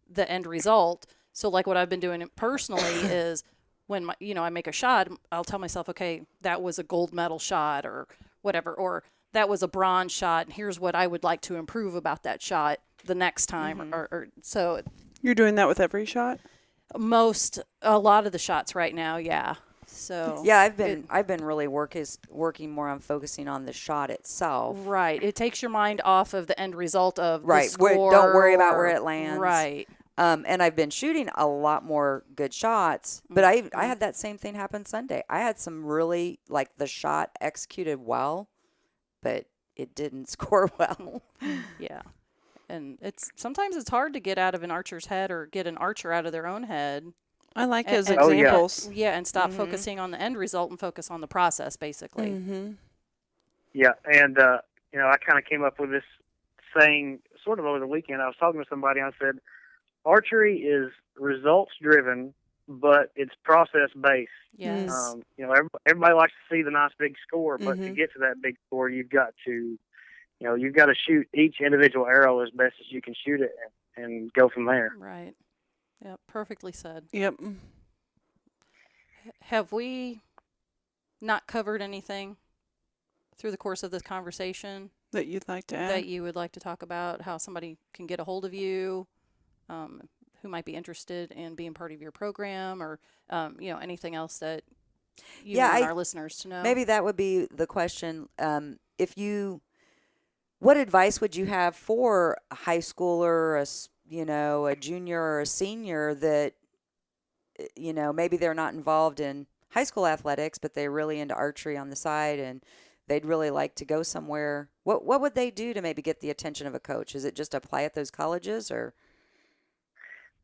the end result. So like what I've been doing personally is when I make a shot, I'll tell myself, okay, that was a gold medal shot or whatever, or that was a bronze shot, and here's what I would like to improve about that shot the next time. Or so You're doing that with every shot? A lot of the shots right now, yeah. So yeah, I've been really working more on focusing on the shot itself. Right. It takes your mind off of the end result of right. the score. Don't worry about where it lands. Right. And I've been shooting a lot more good shots, but I had that same thing happen Sunday. I had some really, like, the shot executed well, but it didn't score well. Yeah. And sometimes it's hard to get out of an archer's head, or get an archer out of their own head. I like those and examples. Yeah, and stop focusing on the end result and focus on the process, basically. Yeah, and I kind of came up with this saying sort of over the weekend. I was talking to somebody, and I said, archery is results driven, but it's process based. Yes. Everybody likes to see the nice big score, but to get to that big score, you've got to shoot each individual arrow as best as you can shoot it, and go from there. Right. Yep. Perfectly said. Yep. Have we not covered anything through the course of this conversation that you'd like to add? That you would like to talk about, how somebody can get a hold of you, who might be interested in being part of your program, or anything else that you want our listeners to know? Maybe that would be the question. What advice would you have for a high schooler, a junior or a senior that, maybe they're not involved in high school athletics, but they're really into archery on the side, and they'd really like to go somewhere? What would they do to maybe get the attention of a coach? Is it just apply at those colleges, or?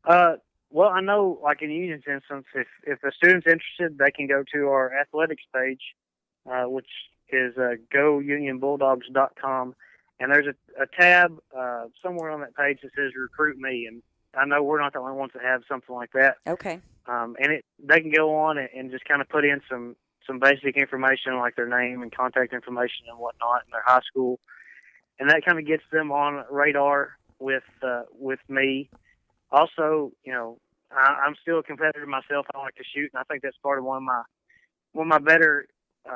Well, I know, like in Union's instance, if a student's interested, they can go to our athletics page, which is gounionbulldogs.com. And there's a tab somewhere on that page that says Recruit Me. And I know we're not the only ones that have something like that. Okay. And they can go on and just kind of put in some basic information, like their name and contact information and whatnot, and their high school. And that kind of gets them on radar with me. Also, I'm still a competitor myself. I like to shoot, and I think that's part of one of my better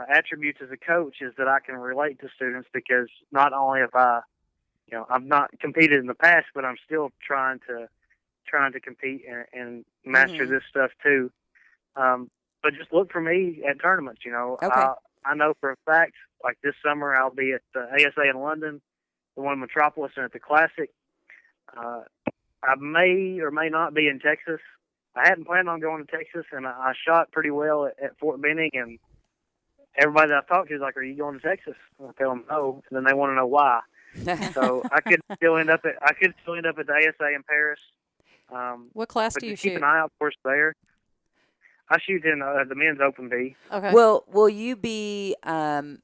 attributes as a coach is that I can relate to students, because not only have I've not competed in the past, but I'm still trying to compete and master this stuff too. But just look for me at tournaments. Okay. I know for a fact, like this summer, I'll be at the ASA in London, the one in Metropolis, and at the Classic. I may or may not be in Texas. I hadn't planned on going to Texas, and I shot pretty well at Fort Benning, and everybody that I've talked to is like, "Are you going to Texas?" And I tell them no, and then they want to know why. So I could still end up at the ASA in Paris. What class do you shoot? Keep an eye out for us there. I shoot in the men's Open B. Okay. Will you be? I'm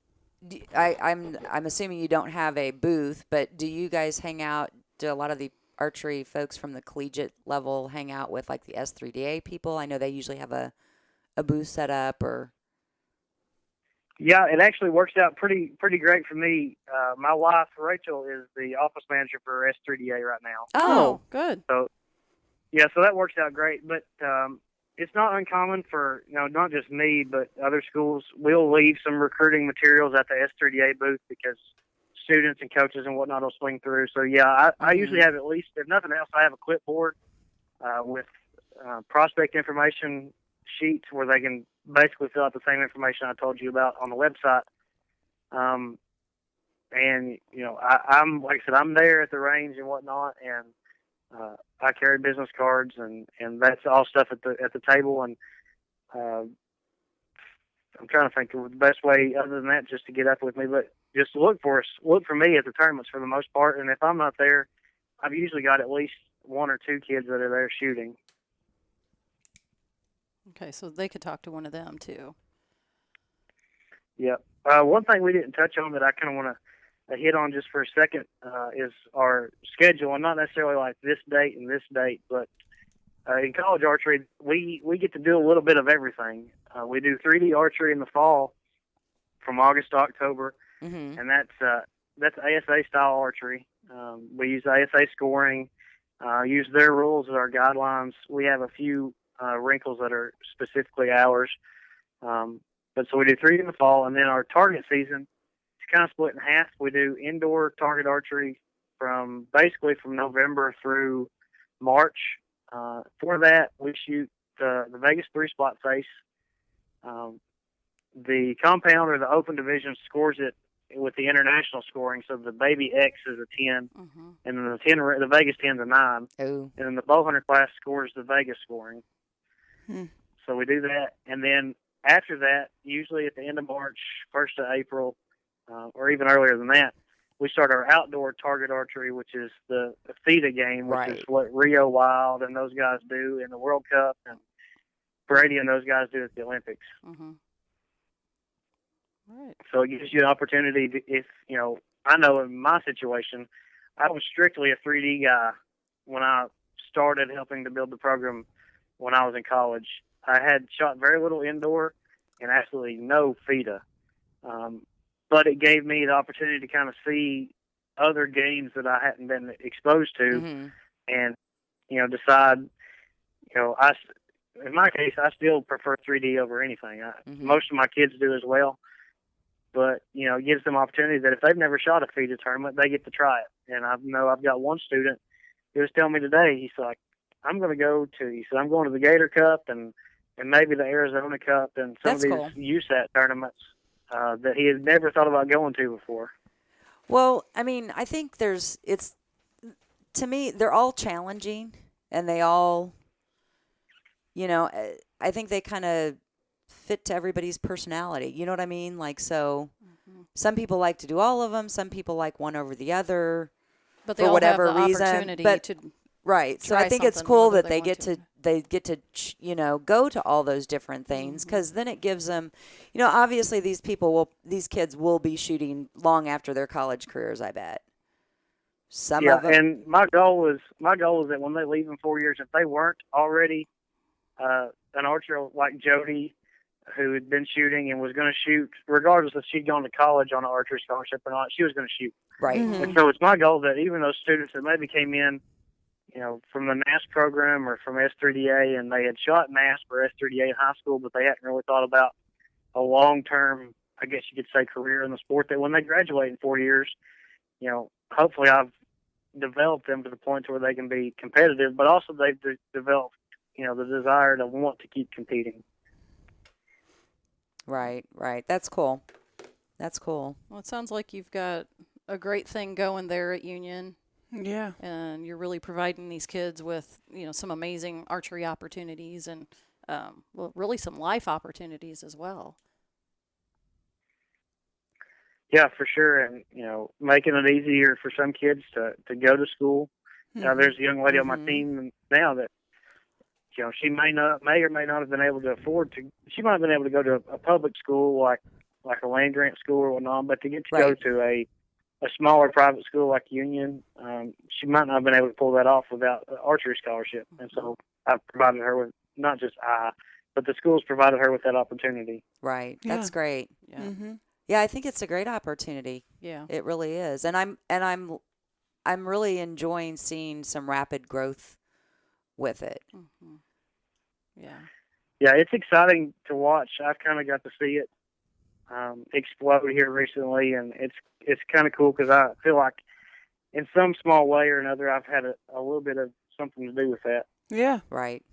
assuming you don't have a booth, but do you guys hang out? Do a lot of the archery folks from the collegiate level hang out with, like, the S3DA people? I know they usually have a booth set up, or. Yeah, it actually works out pretty great for me. My wife, Rachel, is the office manager for S3DA right now. Oh, good. So that works out great. But it's not uncommon for, not just me, but other schools. We'll leave some recruiting materials at the S3DA booth, because students and coaches and whatnot will swing through. So, yeah, I usually have, at least, if nothing else, I have a clipboard with prospect information sheets where they can basically fill out the same information I told you about on the website. And, I'm, like I said, I'm there at the range and whatnot, and I carry business cards, and that's all stuff at the table. And I'm trying to think of the best way other than that just to get up with me. But just look for me at the tournaments for the most part. And if I'm not there, I've usually got at least one or two kids that are there shooting. Okay, so they could talk to one of them too. Yep. One thing we didn't touch on that I kind of want to hit on just for a second is our schedule, and not necessarily like this date and this date, but in college archery, we get to do a little bit of everything. We do 3D archery in the fall from August to October, and that's ASA style archery. We use ASA scoring, use their rules as our guidelines. We have a few wrinkles that are specifically ours. But so we do 3 in the fall, and then our target season is kind of split in half. We do indoor target archery from November through March. For that, we shoot the Vegas 3-spot face. The compound or the open division scores it with the international scoring. So the baby X is a 10, and then the Vegas 10 is a 9, and then the bowhunter class scores the Vegas scoring. So we do that, and then after that, usually at the end of March, 1st of April, or even earlier than that, we start our outdoor target archery, which is the FIDA game, which is what Rio Wild and those guys do in the World Cup, and Brady and those guys do at the Olympics. Right. So it gives you an opportunity to, if, I know in my situation, I was strictly a 3D guy when I started helping to build the program when I was in college. I had shot very little indoor and absolutely no FIDA. But it gave me the opportunity to kind of see other games that I hadn't been exposed to and, decide, in my case, I still prefer 3D over anything. Most of my kids do as well. But, it gives them opportunity that if they've never shot a FIDA tournament, they get to try it. And I know I've got one student who was telling me today, he's like, I'm going to the Gator Cup and maybe the Arizona Cup and some of these USAT tournaments that he had never thought about going to before. Well, I mean, I think to me, they're all challenging, and they all, I think they kind of fit to everybody's personality. You know what I mean? Like, so some people like to do all of them. Some people like one over the other, but they for all whatever have the reason. opportunity to right. So I think it's cool that they get to go to all those different things, because then it gives them, obviously these kids will be shooting long after their college careers, I bet. Some of them. And my goal is that when they leave in 4 years, if they weren't already an archer like Jody, who had been shooting and was going to shoot, regardless if she'd gone to college on an archery scholarship or not, she was going to shoot. Right. And so it's my goal that even those students that maybe came in, from the NASP program or from S3DA, and they had shot NASP or S3DA in high school, but they hadn't really thought about a long-term, I guess you could say, career in the sport, that when they graduate in 4 years, hopefully I've developed them to the point to where they can be competitive, but also they've developed, the desire to want to keep competing. Right. That's cool. Well, it sounds like you've got a great thing going there at Union. Yeah. And you're really providing these kids with, some amazing archery opportunities and, really some life opportunities as well. Yeah, for sure. And, making it easier for some kids to go to school. There's a young lady on my team now that, she may or may not have been able to afford to. She might have been able to go to a public school like a land grant school or whatnot, but to get to go to a smaller private school like Union, she might not have been able to pull that off without an archery scholarship. And so I've provided her with, not just but the school's provided her with that opportunity. Right. Yeah. That's great. Yeah. Yeah, I think it's a great opportunity. Yeah. It really is. And I'm really enjoying seeing some rapid growth with it. Yeah. Yeah, it's exciting to watch. I've kind of got to see it explode here recently, and it's kind of cool because I feel like in some small way or another I've had a little bit of something to do with that. Yeah. Right.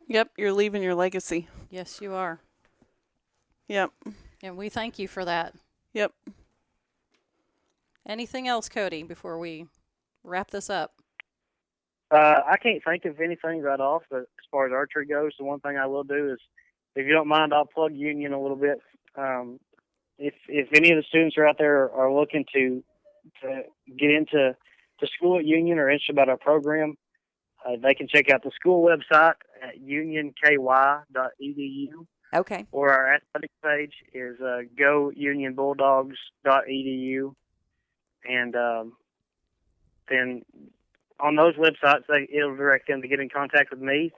Yep, you're leaving your legacy. Yes, you are. Yep. And we thank you for that. Yep. Anything else, Cody, before we wrap this up? I can't think of anything right off, but as far as archery goes, the one thing I will do is, if you don't mind, I'll plug Union a little bit. If any of the students are out there are looking to get into school at Union or interested about our program, they can check out the school website at unionky.edu. Okay. Or our athletic page is gounionbulldogs.edu. And then on those websites, it'll direct them to get in contact with me.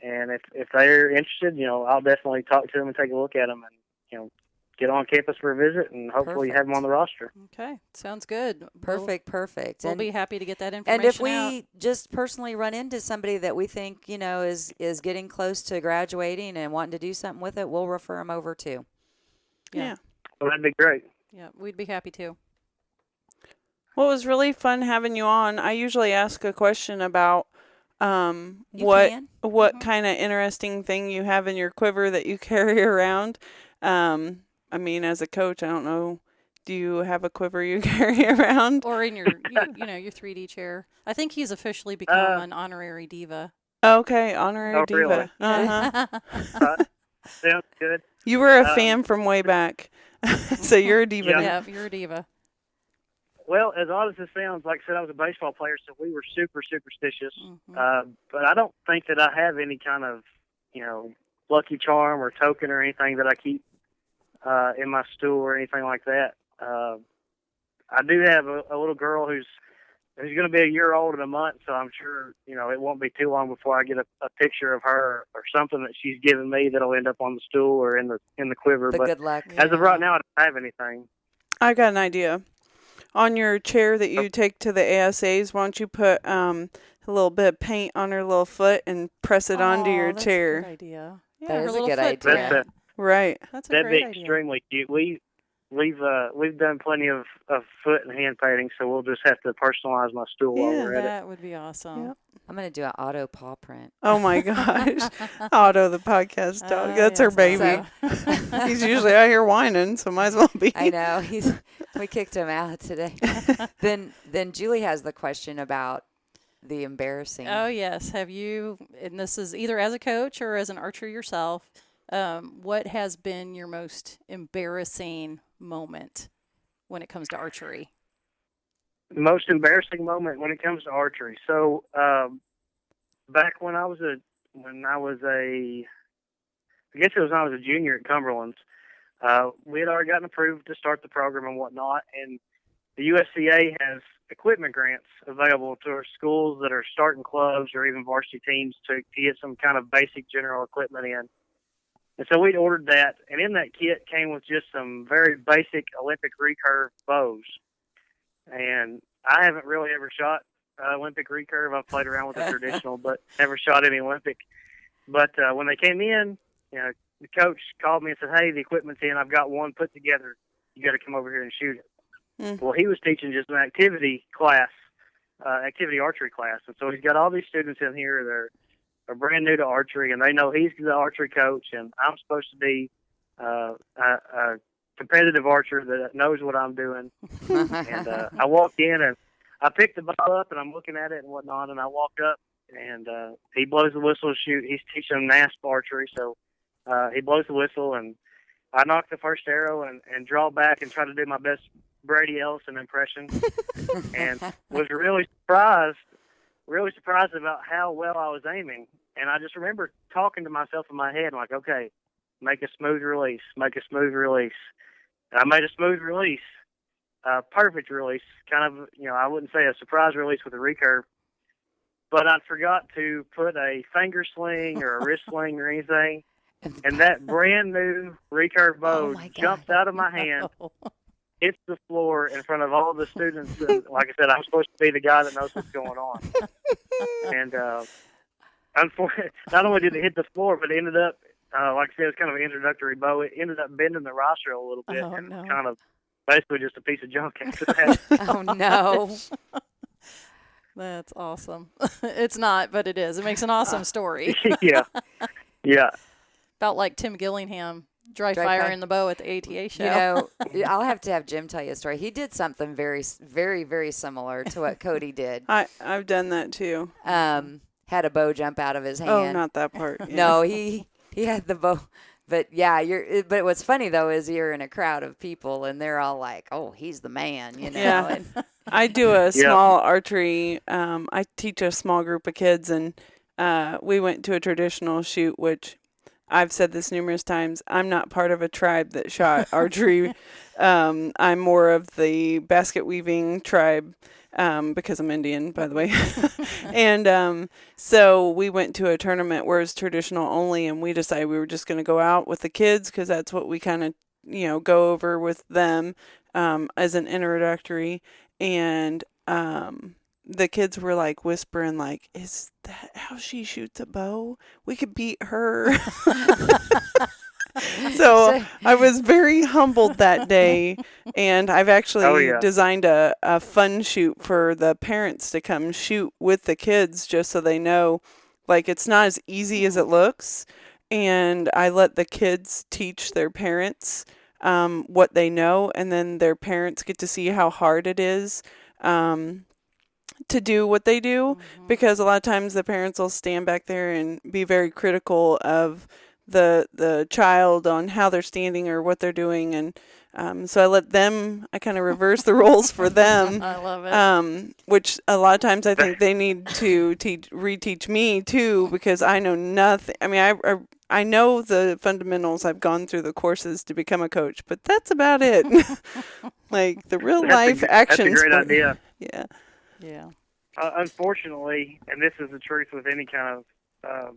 And if they're interested, I'll definitely talk to them and take a look at them and, get on campus for a visit and hopefully have them on the roster. Okay. Sounds good. Perfect. We'll be happy to get that information And if we out. just personally run into somebody that we think, is getting close to graduating and wanting to do something with it, we'll refer them over too. Yeah. Well, that'd be great. Yeah, we'd be happy to. Well, it was really fun having you on. I usually ask a question about what kind of interesting thing you have in your quiver that you carry around. I mean, as a coach, I don't know. Do you have a quiver you carry around? Or in your, your 3D chair. I think he's officially become an honorary diva. Okay, honorary diva. Really? Uh-huh. Sounds good. You were a fan from way back, so you're a diva. Yeah, you're a diva. Well, as odd as it sounds, like I said, I was a baseball player, so we were super superstitious. Mm-hmm. But I don't think that I have any kind of, lucky charm or token or anything that I keep in my stool or anything like that. I do have a little girl who's going to be a year old in a month, so I'm sure, it won't be too long before I get a picture of her or something that she's given me that'll end up on the stool or in the quiver. The but good luck. As of right now, I don't have anything. I got an idea. On your chair that you take to the ASAs, why don't you put a little bit of paint on her little foot and press it onto your chair? That's a good idea. Yeah, That her is a little good foot idea. tip. Right. That's a That'd great be idea. extremely cute. We've done plenty of foot and hand painting, so we'll just have to personalize my stool while we're at it. That would be awesome. Yep. I'm going to do an auto paw print. Oh my gosh. Otto, the podcast dog. That's her baby. He's usually out here whining, so might as well be. I know. We kicked him out today. Then Julie has the question about the embarrassing. Oh, yes. Have you, and this is either as a coach or as an archer yourself, what has been your most embarrassing moment when it comes to archery? Most embarrassing moment when it comes to archery. So, back when I was a junior at Cumberland's, we had already gotten approved to start the program and whatnot, and the USCA has equipment grants available to our schools that are starting clubs or even varsity teams to get some kind of basic general equipment in. And so we'd ordered that, and in that kit came with just some very basic Olympic recurve bows. And I haven't really ever shot Olympic recurve. I've played around with the traditional, but never shot any Olympic. But when they came in, the coach called me and said, "Hey, the equipment's in. I've got one put together. You got to come over here and shoot it." Well, he was teaching just an activity class, activity archery class. And so he's got all these students in here that are brand new to archery, and they know he's the archery coach, and I'm supposed to be a competitive archer that knows what I'm doing. And I walked in, and I picked the bow up, and I'm looking at it and whatnot, and I walk up, and he blows the whistle to shoot. He's teaching them NASP archery, so he blows the whistle, and I knock the first arrow and draw back and try to do my best Brady Ellison impression, and was really surprised about how well I was aiming. And I just remember talking to myself in my head, like, okay, make a smooth release. And I made a smooth release, perfect release, kind of, I wouldn't say a surprise release with a recurve, but I forgot to put a finger sling or a wrist sling or anything. And that brand new recurve bow jumped out of my hand, hits the floor in front of all the students. And like I said, I'm supposed to be the guy that knows what's going on. And unfortunately, not only did it hit the floor, but it ended up, like I said, it was kind of an introductory bow. It ended up bending the rostral a little bit. And kind of basically just a piece of junk after that. Oh, no. That's awesome. It's not, but it is. It makes an awesome story. Yeah. About like Tim Gillingham dry fire in the bow at the ATA show. I'll have to have Jim tell you a story. He did something very, very, very similar to what Cody did. I've done that too. Had a bow jump out of his hand. Oh, not that part. Yeah. No, he had the bow. But yeah, what's funny though is you're in a crowd of people and they're all like, "Oh, he's the man," Yeah. I do a small archery. I teach a small group of kids, and we went to a traditional shoot, which I've said this numerous times. I'm not part of a tribe that shot archery. I'm more of the basket weaving tribe because I'm Indian, by the way. And so we went to a tournament where it's traditional only, and we decided we were just going to go out with the kids because that's what we kind of, go over with them as an introductory. And the kids were like whispering, like, "Is that how she shoots a bow? We could beat her." So I was very humbled that day, and I've actually designed a fun shoot for the parents to come shoot with the kids, just so they know, like, it's not as easy as it looks. And I let the kids teach their parents what they know, and then their parents get to see how hard it is to do what they do, because a lot of times the parents will stand back there and be very critical of the child on how they're standing or what they're doing, and so I kind of reverse the roles for them. I love it. Which a lot of times I think they need to reteach me too, because I know nothing. I mean, I know the fundamentals. I've gone through the courses to become a coach, but that's about it. Like the real life action. That's a great idea. Yeah. Yeah. Unfortunately, and this is the truth with any kind of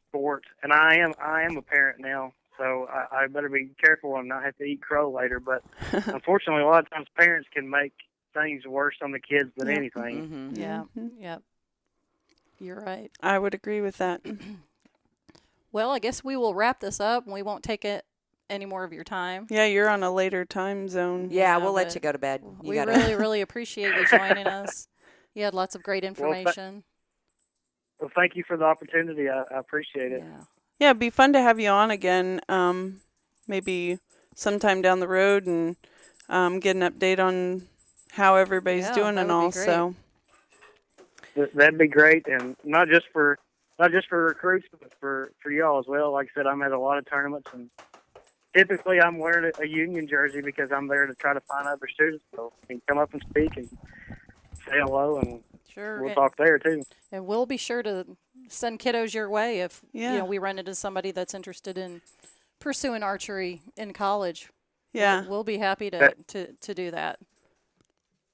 sport, and I am a parent now, so I better be careful and not have to eat crow later. But unfortunately, a lot of times parents can make things worse on the kids than anything. Mm-hmm. Yeah. Yep. You're right. I would agree with that. Well, I guess we will wrap this up, and we won't take any more of your time. Yeah, you're on a later time zone. Yeah, we'll let you go to bed. We really, really appreciate you joining us. You had lots of great information. Well, thank you for the opportunity. I appreciate it. Yeah, it'd be fun to have you on again, maybe sometime down the road, and get an update on how everybody's doing and all. So that'd be great, and not just for recruits, but for y'all as well. Like I said, I'm at a lot of tournaments, and typically I'm wearing a union jersey because I'm there to try to find other students, so you can come up and speak and say hello, and we'll talk there too. And we'll be sure to send kiddos your way if we run into somebody that's interested in pursuing archery in college. Yeah, we'll be happy to do that.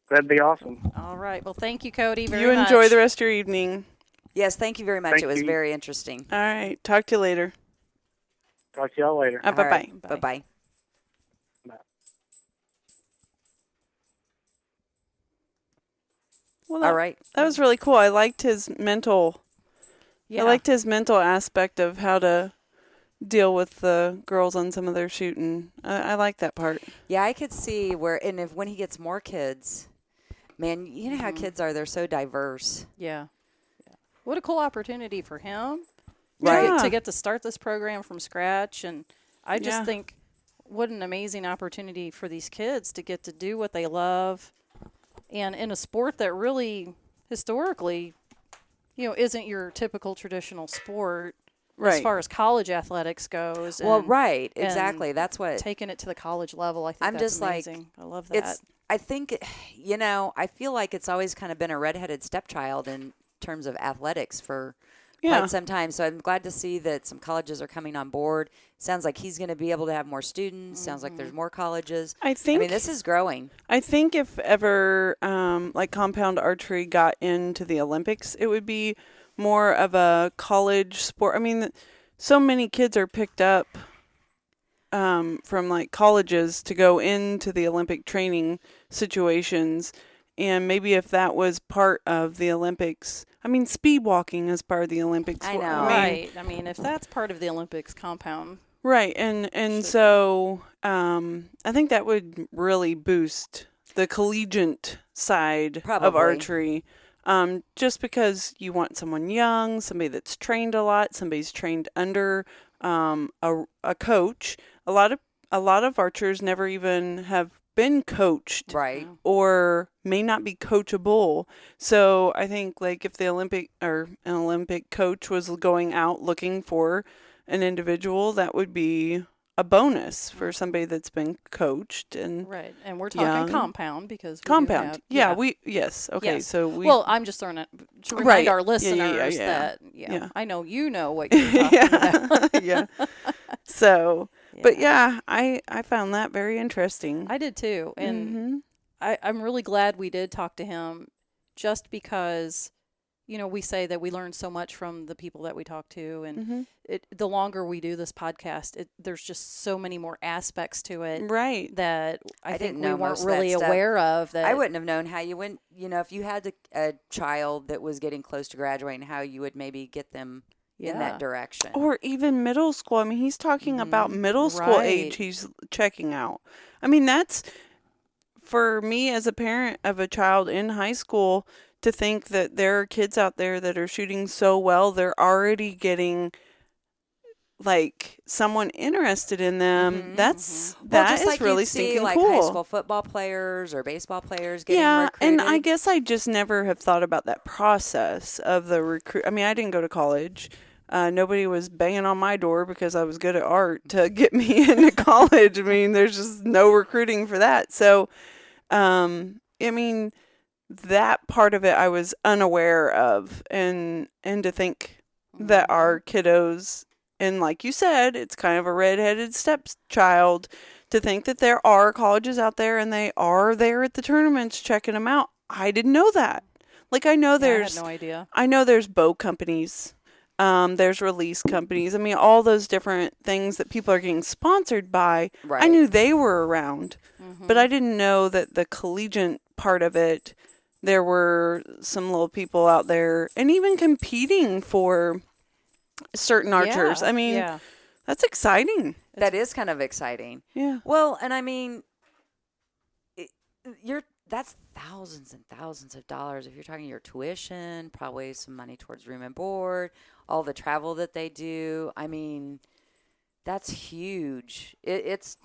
That'd be awesome. All right. Well, thank you, Cody. Very much. You enjoy the rest of your evening. Yes, thank you very much. It was very interesting. All right. Talk to you later. Talk to y'all later. Bye-bye. Right. Bye-bye. Well, all right. That was really cool. I liked his mental. Yeah. I liked his mental aspect of how to deal with the girls on some of their shooting. I like that part. Yeah, I could see when he gets more kids, man, you know how kids are. They're so diverse. Yeah. What a cool opportunity for him. Right. To get to start this program from scratch. And I just think what an amazing opportunity for these kids to get to do what they love. And in a sport that really, historically, isn't your typical traditional sport as far as college athletics goes. Well, right. Exactly. That's what. Taking it to the college level, I think that's amazing. I love that. I think, I feel like it's always kind of been a redheaded stepchild in terms of athletics for quite some time. So I'm glad to see that some colleges are coming on board. Sounds like he's going to be able to have more students. Sounds like there's more colleges. I mean, this is growing. I think if ever like compound archery got into the Olympics, it would be more of a college sport. I mean, so many kids are picked up from like colleges to go into the Olympic training situations. And maybe if that was part of the Olympics, I mean, speed walking is part of the Olympics. I know. Right. I mean, if that's part of the Olympics compound. Right. And so I think that would really boost the collegiate side of archery. Just because you want someone young, somebody that's trained a lot, somebody's trained under a coach. A lot of archers never even have been coached, right, or may not be coachable. So I think like if the an Olympic coach was going out looking for an individual, that would be a bonus for somebody that's been coached and right. And we're talking compound because we compound. have, Yes. Okay. Yes. So we. Well, I'm just throwing it to remind our listeners that I know you know what you're talking about. Yeah. So, but I found that very interesting. I did too, and I'm really glad we did talk to him, just because, we say that we learn so much from the people that we talk to, and the longer we do this podcast, there's just so many more aspects to it, right? That I think we weren't really aware of. That I wouldn't have known how you went. If you had a child that was getting close to graduating, how you would maybe get them in that direction, or even middle school. I mean, he's talking about middle school age. He's checking out. I mean, that's for me as a parent of a child in high school. To think that there are kids out there that are shooting so well, they're already getting like someone interested in them. That is like really you'd see, stinking like cool. High school football players or baseball players getting recruited. And I guess I just never have thought about that process of the recruit. I mean, I didn't go to college. Nobody was banging on my door because I was good at art to get me into college. I mean, there's just no recruiting for that. So, I mean, that part of it I was unaware of, and to think that our kiddos, and like you said, it's kind of a redheaded stepchild, to think that there are colleges out there and they are there at the tournaments checking them out. I didn't know that. Like, I know there's, I had no idea. I know there's bow companies, there's release companies. I mean, all those different things that people are getting sponsored by. Right. I knew they were around, but I didn't know that the collegiate part of it, there were some little people out there and even competing for certain archers. I mean, that's exciting. That is kind of exciting. Yeah. Well, and I mean, that's thousands and thousands of dollars. If you're talking your tuition, probably some money towards room and board, all the travel that they do. I mean, that's huge. It's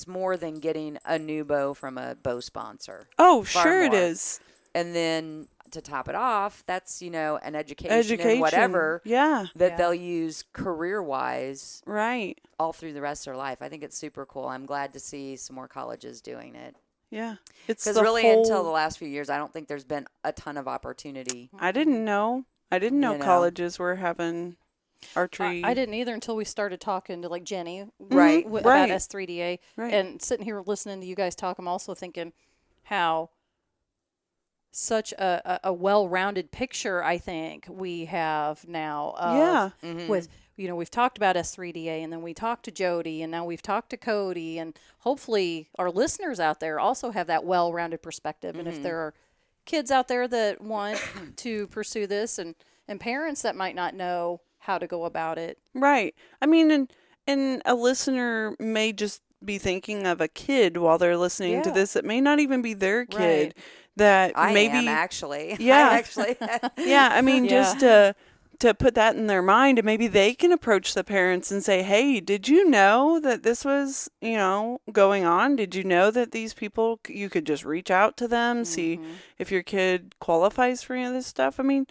more than getting a new bow from a bow sponsor. Oh, sure it is. And then to top it off, that's, an education and whatever that they'll use career-wise all through the rest of their life. I think it's super cool. I'm glad to see some more colleges doing it. Yeah. Because really until the last few years, I don't think there's been a ton of opportunity. I didn't know. Colleges were having archery. I didn't either until we started talking to like Jenny about S3DA. Right. And sitting here listening to you guys talk, I'm also thinking how such a well-rounded picture I think we have now of with we've talked about S3DA, and then we talked to Jody, and now we've talked to Cody, and hopefully our listeners out there also have that well-rounded perspective. And if there are kids out there that want to pursue this, and parents that might not know how to go about it. Right. I mean, and a listener may just be thinking of a kid while they're listening to this. It may not even be their kid. Right. That I maybe am actually. Yeah. I'm actually. Yeah. I mean, just to put that in their mind, and maybe they can approach the parents and say, "Hey, did you know that this was, going on? Did you know that these people, you could just reach out to them, see if your kid qualifies for any of this stuff?" I mean,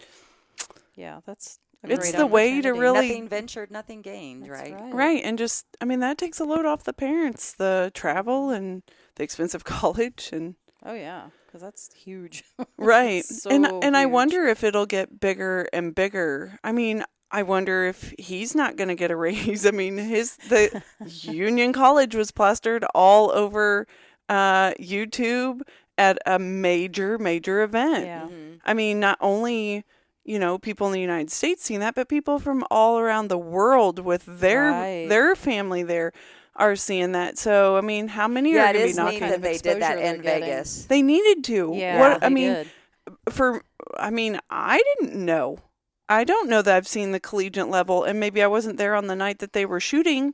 that's it's the way to really nothing ventured, nothing gained, right? Right, and just that takes a load off the parents, the travel and the expensive college and. Oh yeah, because that's huge. Right, so and huge. I wonder if it'll get bigger and bigger. I mean, I wonder if he's not going to get a raise. I mean, the Union College was plastered all over YouTube at a major event. Yeah. I mean, not only people in the United States seeing that, but people from all around the world with their family there are seeing that. So, I mean, how many are going to be knocking? Yeah, it is neat that they did that in Vegas. They needed to. Yeah, I didn't know. I don't know that I've seen the collegiate level, and maybe I wasn't there on the night that they were shooting.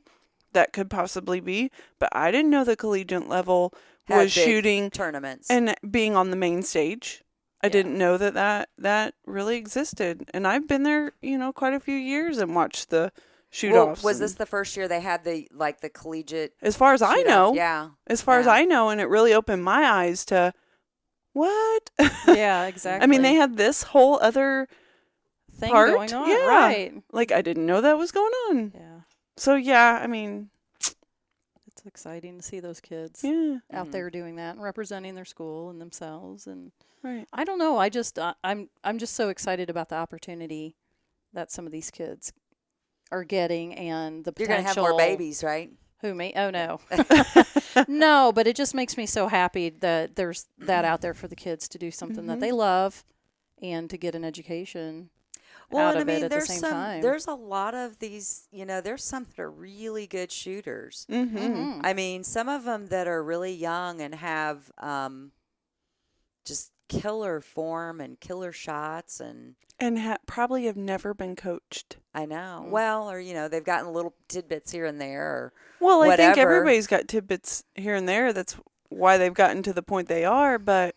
That could possibly be, but I didn't know the collegiate level was shooting tournaments and being on the main stage. I didn't know that really existed, and I've been there, quite a few years and watched the shoot-offs. Was this the first year they had the collegiate? As far as I know, as I know, and it really opened my eyes to what? Yeah, exactly. I mean, they had this whole other thing part going on, right? Like I didn't know that was going on. Yeah. So I mean, It's exciting to see those kids out there doing that and representing their school and themselves. And I don't know. I'm just so excited about the opportunity that some of these kids are getting and the potential. You're going to have more babies, right? Who me? Oh, no. No, but it just makes me so happy that there's that out there for the kids to do something that they love and to get an education out of it at the same time. There's a lot of these, there's some that are really good shooters. I mean, some of them that are really young and have just killer form and killer shots and probably have never been coached. I know. Well, or they've gotten little tidbits here and there. Or well, I whatever. think everybody's got tidbits here and there. That's why they've gotten to the point they are. But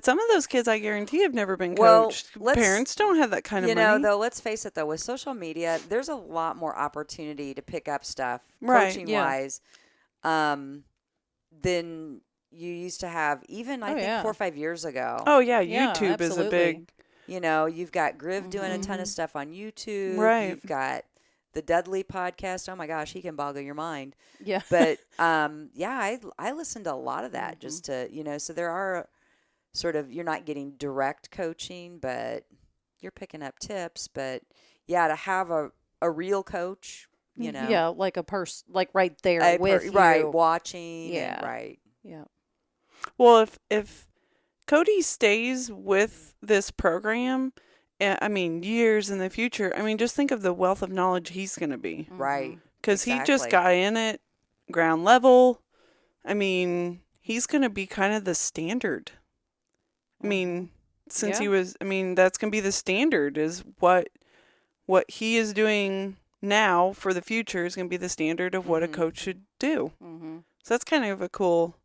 some of those kids, I guarantee, have never been coached. Parents don't have that kind of money. Though, let's face it, though, with social media, there's a lot more opportunity to pick up stuff, coaching-wise, than you used to have even, I think, 4 or 5 years ago. Oh, yeah. YouTube is a big... you've got Griv doing a ton of stuff on YouTube. Right. You've got the Dudley podcast. Oh, my gosh, he can boggle your mind. Yeah. But, I listened to a lot of that just to, so there are... sort of, you're not getting direct coaching, but you're picking up tips. But to have a real coach, Yeah, like a person, like right there with you. Watching. Yeah. Right. Yeah. Well, if Cody stays with this program, I mean, years in the future, I mean, just think of the wealth of knowledge he's going to be. Right. Because he just got in at ground level. I mean, he's going to be kind of the standard. I mean, since he was, that's going to be the standard is what he is doing now for the future is going to be the standard of what a coach should do. So that's kind of a cool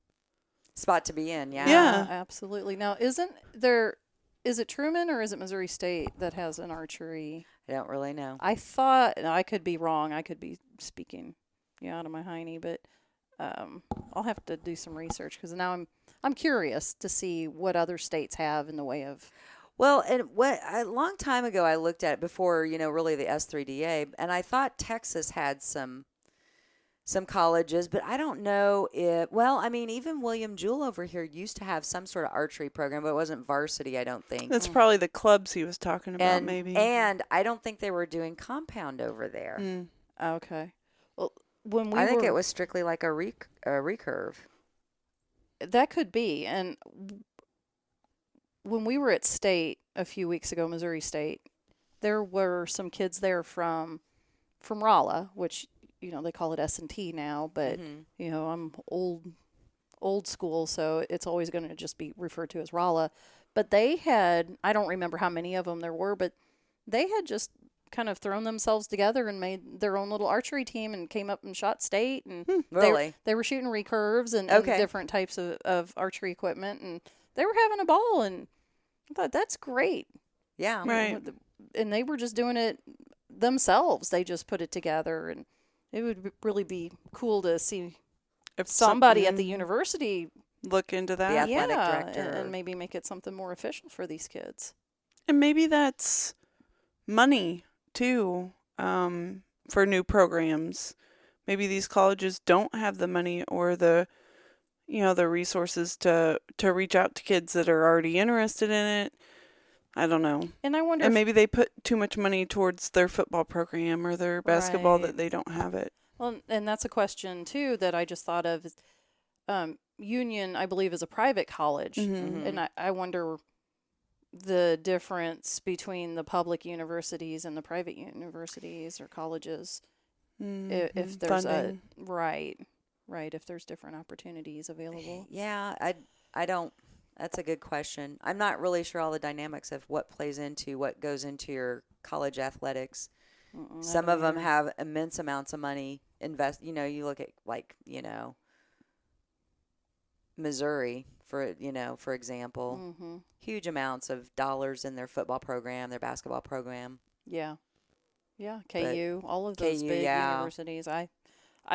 spot to be in. Yeah. Yeah, absolutely. Now, is it Truman or is it Missouri State that has an archery? I don't really know. I thought, I could be wrong. I could be speaking out of my hiney, but I'll have to do some research because now I'm curious to see what other states have in the way of. Well, and a long time ago I looked at it before, really the S3DA, and I thought Texas had some colleges, but I don't know if, even William Jewell over here used to have some sort of archery program, but it wasn't varsity, I don't think. That's probably the clubs he was talking about, maybe. And I don't think they were doing compound over there. Okay. Well, I think it was strictly like a recurve. That could be. And when we were at State a few weeks ago, Missouri State, there were some kids there from Rolla, which they call it S&T now, but I'm old school, so it's always going to just be referred to as Rolla. But they had, I don't remember how many of them there were, but they had just kind of thrown themselves together and made their own little archery team and came up and shot state. And really? They were shooting recurves and different types of archery equipment, and they were having a ball. And I thought, that's great. Yeah. Right. And they were just doing it themselves. They just put it together, and it would really be cool to see if somebody at the university look into that. The athletic director. And maybe make it something more official for these kids. And maybe that's money too, for new programs. Maybe these colleges don't have the money or the resources to reach out to kids that are already interested in it. I don't know. And I wonder if maybe they put too much money towards their football program or their basketball that they don't have it. Well, and that's a question too that I just thought of. Union, I believe, is a private college, and I wonder the difference between the public universities and the private universities or colleges, if there's funding. if there's different opportunities available. Yeah, I don't. That's a good question. I'm not really sure all the dynamics of what goes into your college athletics. Some of them have immense amounts of money invest. You look at Missouri for example, huge amounts of dollars in their football program, their basketball program. Yeah, KU, all of those big universities. I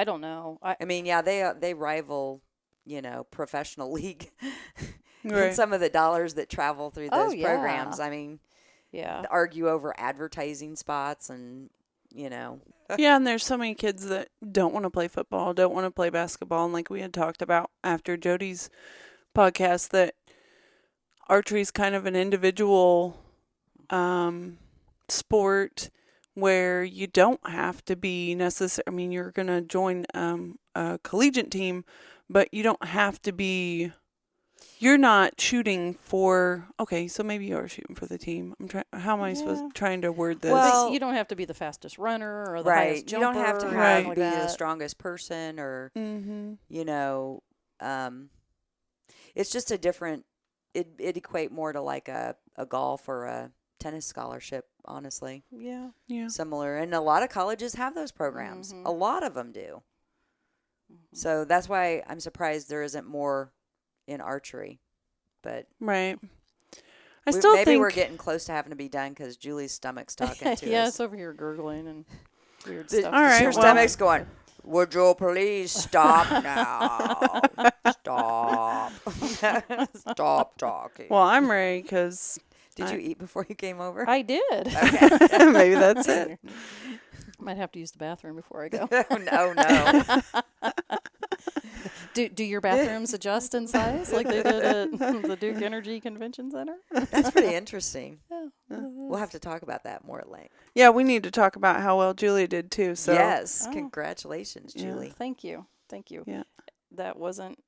don't know. They rival, professional league. Right. And some of the dollars that travel through those programs. I mean, yeah, argue over advertising spots and, Yeah, and there's so many kids that don't want to play football, don't want to play basketball. And like we had talked about after Jody's podcast, that archery is kind of an individual sport where you don't have to be necessary. I mean, you're going to join a collegiate team, but you don't have to be. You're not shooting for. Okay, so maybe you are shooting for the team. How am I trying to word this? Well, you don't have to be the fastest runner or the highest jumper. You don't have to be the strongest person or you know. It's just a different. It equate more to like a golf or a tennis scholarship, honestly. Yeah. Similar, and a lot of colleges have those programs. A lot of them do. So that's why I'm surprised there isn't more in archery, but right. I still think we're getting close to having to be done because Julie's stomach's talking to us. Yeah, it's over here gurgling and weird stuff. All right, your stomach's going. Would you please stop now? Stop. Stop talking. Well, I'm ready because. Did you eat before you came over? I did. Okay. Maybe that's it. Might have to use the bathroom before I go. No. Do your bathrooms adjust in size like they did at the Duke Energy Convention Center? That's pretty interesting. Yeah. We'll have to talk about that more at length. Yeah, we need to talk about how well Julia did too. So yes, congratulations, Julie. Thank you. Yeah, that wasn't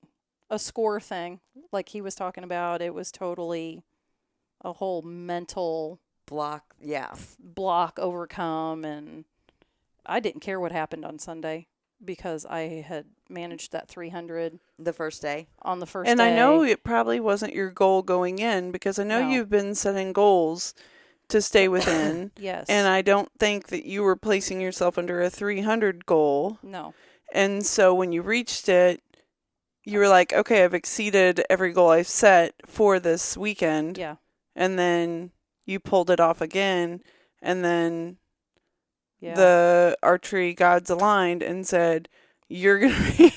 a score thing like he was talking about. It was totally a whole mental block overcome, and I didn't care what happened on Sunday because I had managed that 300 the first day. On the first and day. I know it probably wasn't your goal going in because I know you've been setting goals to stay within. Yes. And I don't think that you were placing yourself under a 300 goal. No. And so when you reached it, you were like, okay, I've exceeded every goal I've set for this weekend. Yeah. And then you pulled it off again, and then the archery gods aligned and said, you're going to be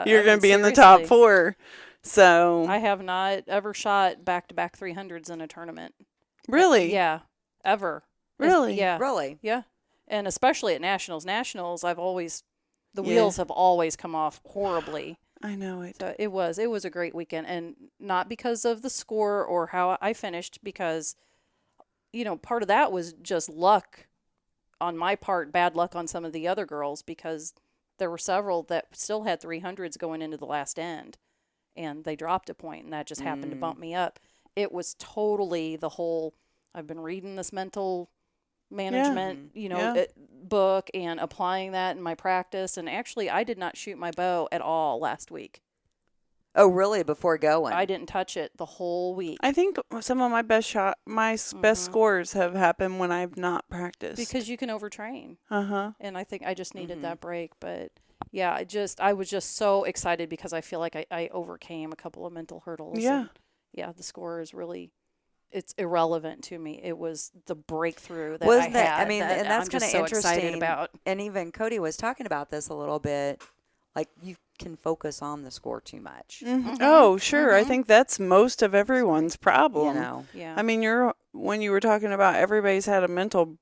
you're going to be in the top 4. So I have not ever shot back-to-back 300s in a tournament. Really? Yeah. Ever. Really? Yeah. Really? Yeah. And especially at nationals. Nationals, the wheels have always come off horribly. I know it. So it was a great weekend, and not because of the score or how I finished, because, part of that was just luck on my part, bad luck on some of the other girls, because there were several that still had 300s going into the last end, and they dropped a point, and that just happened to bump me up. It was totally the whole, I've been reading this mental management, book and applying that in my practice. And actually, I did not shoot my bow at all last week. Oh, really? Before going? I didn't touch it the whole week. I think some of my best best scores have happened when I've not practiced. Because you can overtrain. Uh-huh. And I think I just needed that break. But yeah, I was just so excited because I feel like I overcame a couple of mental hurdles. Yeah. And the score is really, it's irrelevant to me. It was the breakthrough that Wasn't I had. I mean, and that's kind of so interesting. Excited about. And even Cody was talking about this a little bit. Like, you can focus on the score too much. Mm-hmm. Oh, sure. I think that's most of everyone's problem. Yeah. I mean, when you were talking about everybody's had a mental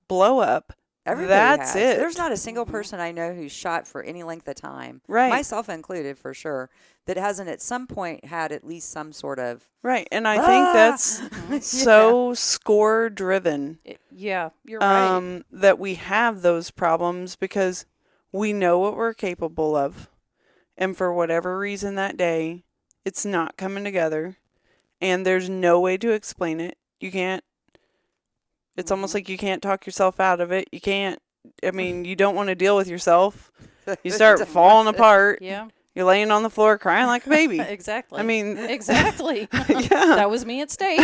blow up. That's has. It. There's not a single person I know who's shot for any length of time, right? Myself included, for sure, that hasn't at some point had at least some sort of right. And I think that's so score driven. You're right. That we have those problems because we know what we're capable of, and for whatever reason that day, it's not coming together, and there's no way to explain it. You can't. It's almost like you can't talk yourself out of it. You can't. I mean, you don't want to deal with yourself. You start falling apart. Yeah. You're laying on the floor crying like a baby. Exactly. I mean. Exactly. Yeah. That was me at state.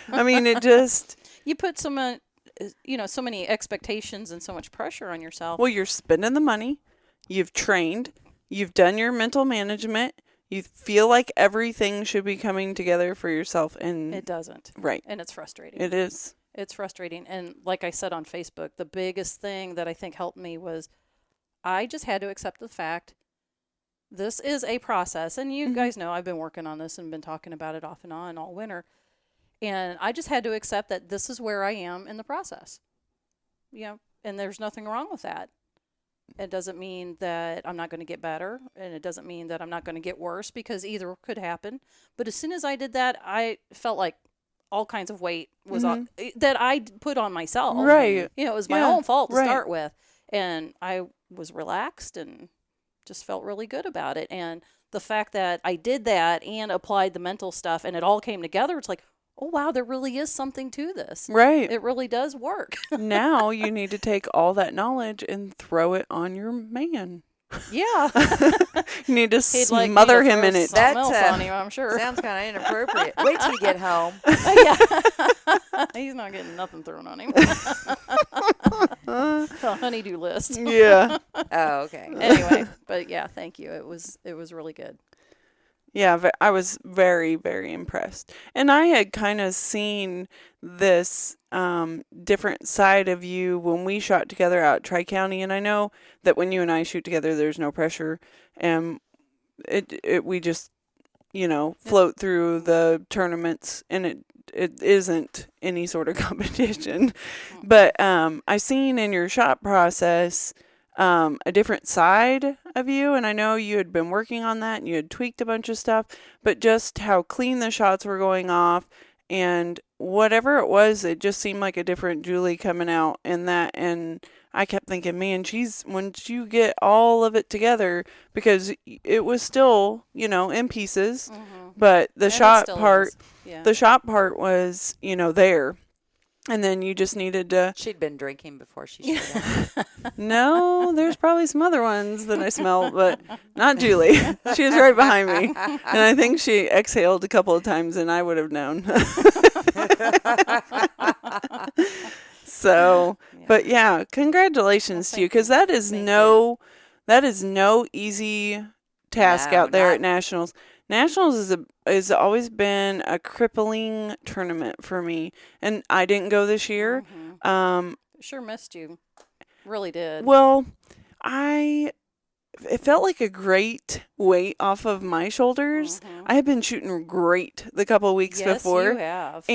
I mean, it just. You put so many expectations and so much pressure on yourself. Well, you're spending the money. You've trained. You've done your mental management. You feel like everything should be coming together for yourself. And it doesn't. Right. And it's frustrating. It is. It's frustrating. And like I said on Facebook, the biggest thing that I think helped me was I just had to accept the fact this is a process. And you guys know I've been working on this and been talking about it off and on all winter. And I just had to accept that this is where I am in the process. And there's nothing wrong with that. It doesn't mean that I'm not going to get better, and it doesn't mean that I'm not going to get worse, because either could happen. But as soon as I did that, I felt like all kinds of weight was on, that I put on myself. Right. It was my own fault to start with. And I was relaxed and just felt really good about it. And the fact that I did that and applied the mental stuff and it all came together, it's like, oh, wow, there really is something to this. Right. It really does work. Now you need to take all that knowledge and throw it on your man. Yeah. You need to smother him in it. That's on him, I'm sure. Sounds kind of inappropriate. Wait till you get home. Yeah. He's not getting nothing thrown on him. The honeydew list. Yeah. Oh, okay. Anyway, but yeah, thank you. It was really good. Yeah, I was very, very impressed. And I had kind of seen this different side of you when we shot together out at Tri-County. And I know that when you and I shoot together, there's no pressure. And we just, float through the tournaments, and it isn't any sort of competition. But I seen in your shot process a different side of you, and I know you had been working on that and you had tweaked a bunch of stuff, but just how clean the shots were going off, and whatever it was, it just seemed like a different Julie coming out in that. And I kept thinking, man, once you get all of it together, because it was still, in pieces, but the shot part, the shot part was, there. And then you just needed to... She'd been drinking before she showed up. No, there's probably some other ones that I smelled, but not Julie. She was right behind me. And I think she exhaled a couple of times, and I would have known. So, but yeah, congratulations to you, because that is no easy task out there at Nationals. Nationals has always been a crippling tournament for me, and I didn't go this year. Sure missed you. Really did. Well, it felt like a great weight off of my shoulders. I had been shooting great the couple of weeks before. Yes, you have.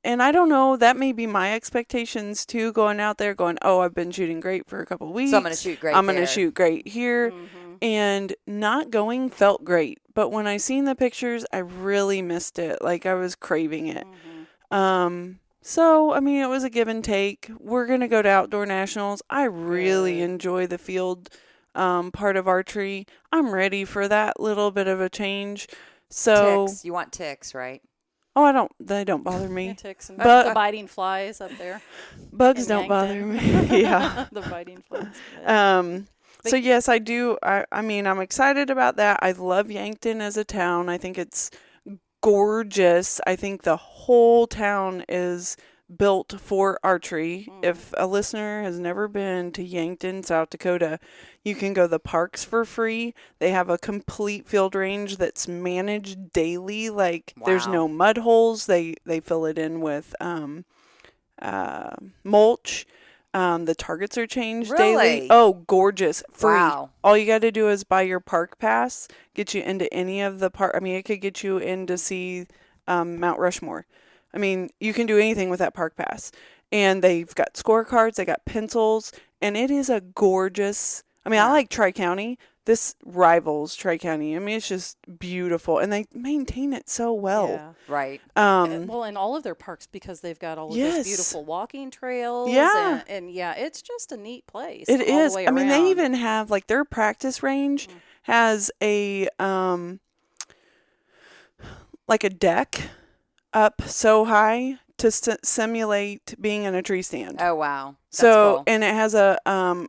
And I don't know, that may be my expectations too, going out there going, oh, I've been shooting great for a couple of weeks. So I'm going to shoot great I'm going to shoot great here. And not going felt great. But when I seen the pictures, I really missed it. Like, I was craving it. So, I mean, it was a give and take. We're going to go to Outdoor Nationals. I really enjoy the field part of archery. I'm ready for that little bit of a change. So ticks. You want ticks, right? Oh, they don't bother me. Ticks and the biting flies up there. Bugs don't bother me. Yeah. The biting flies. So yes, I do. I mean, I'm excited about that. I love Yankton as a town. I think it's gorgeous. I think the whole town is built for archery. If a listener has never been to Yankton, South Dakota, you can go to the parks for free. They have a complete field range that's managed daily. Like, there's no mud holes. They fill it in with mulch. The targets are changed daily. Oh, gorgeous. Free. Wow. All you got to do is buy your park pass, get you into any of the park. I mean, it could get you in to see Mount Rushmore. I mean, you can do anything with that park pass. And they've got scorecards, they got pencils, and it is a gorgeous... I mean, I like Tri-County. This rivals Tri-County. I mean, it's just beautiful, and they maintain it so well. Yeah. Right. Well, in all of their parks, because they've got all of those beautiful walking trails. Yeah. And it's just a neat place. It is. The way I mean, around. they even have, like, their practice range has a, like a deck up so high to simulate being in a tree stand. Oh, wow. That's cool. And it has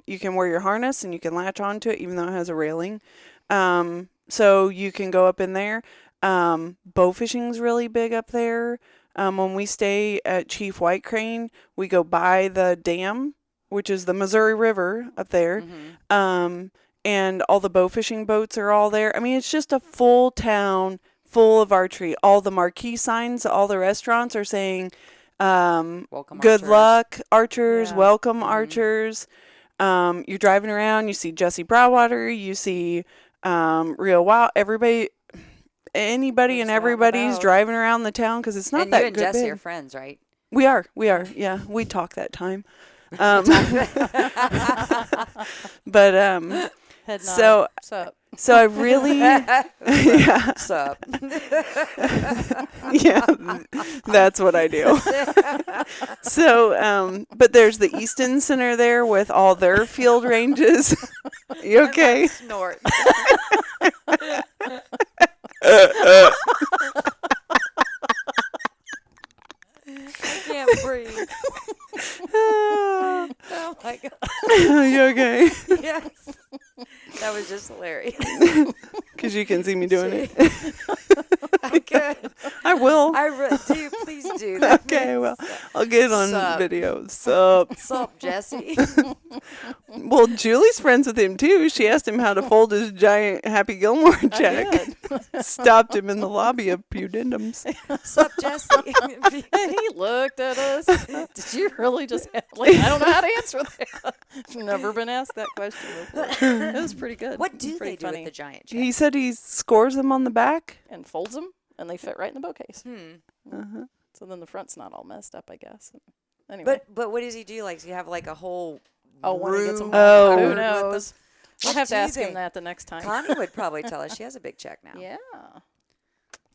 you can wear your harness and you can latch onto it even though it has a railing. So you can go up in there. Bow fishing's really big up there. When we stay at Chief White Crane, we go by the dam, which is the Missouri River up there. And all the bow fishing boats are all there. I mean, it's just a full town full of archery. All the marquee signs, all the restaurants are saying, welcome good archers. luck, archers, welcome archers. You're driving around, you see Jesse Broadwater, you see Real Wild, anybody and everybody's driving around the town because it's not and that you and good Jesse big. are friends, right? We are, yeah. We talk that time. But Head so nod. Sup. so I really yeah. Sup. Yeah, that's what I do. So, but there's the Easton Center there with all their field ranges. You okay? Snort. I can't breathe. Oh my God. You okay? Yes. That was just hilarious. Because you can see me doing it. I could. I will. Do. Please do that. Okay, well, I'll get it on Sup. video. Sup. Sup, Jesse. Well, Julie's friends with him, too. She asked him how to fold his giant Happy Gilmore check. Stopped him in the lobby of Pudendums. Sup, Jesse. He looked at us. Did you really just I don't know how to answer that. I've never been asked that question before. It was pretty good. What do Pretty they do funny. with the giant check? He said he scores them on the back. And folds them, and they fit right in the bow case. Uh-huh. So then the front's not all messed up, I guess. Anyway. But what does he do? Like, does he have like a whole when he gets room? them, Oh. who with knows? We'll What have to do ask they- him that the next time. Connie would probably tell us. She has a big check now. Yeah.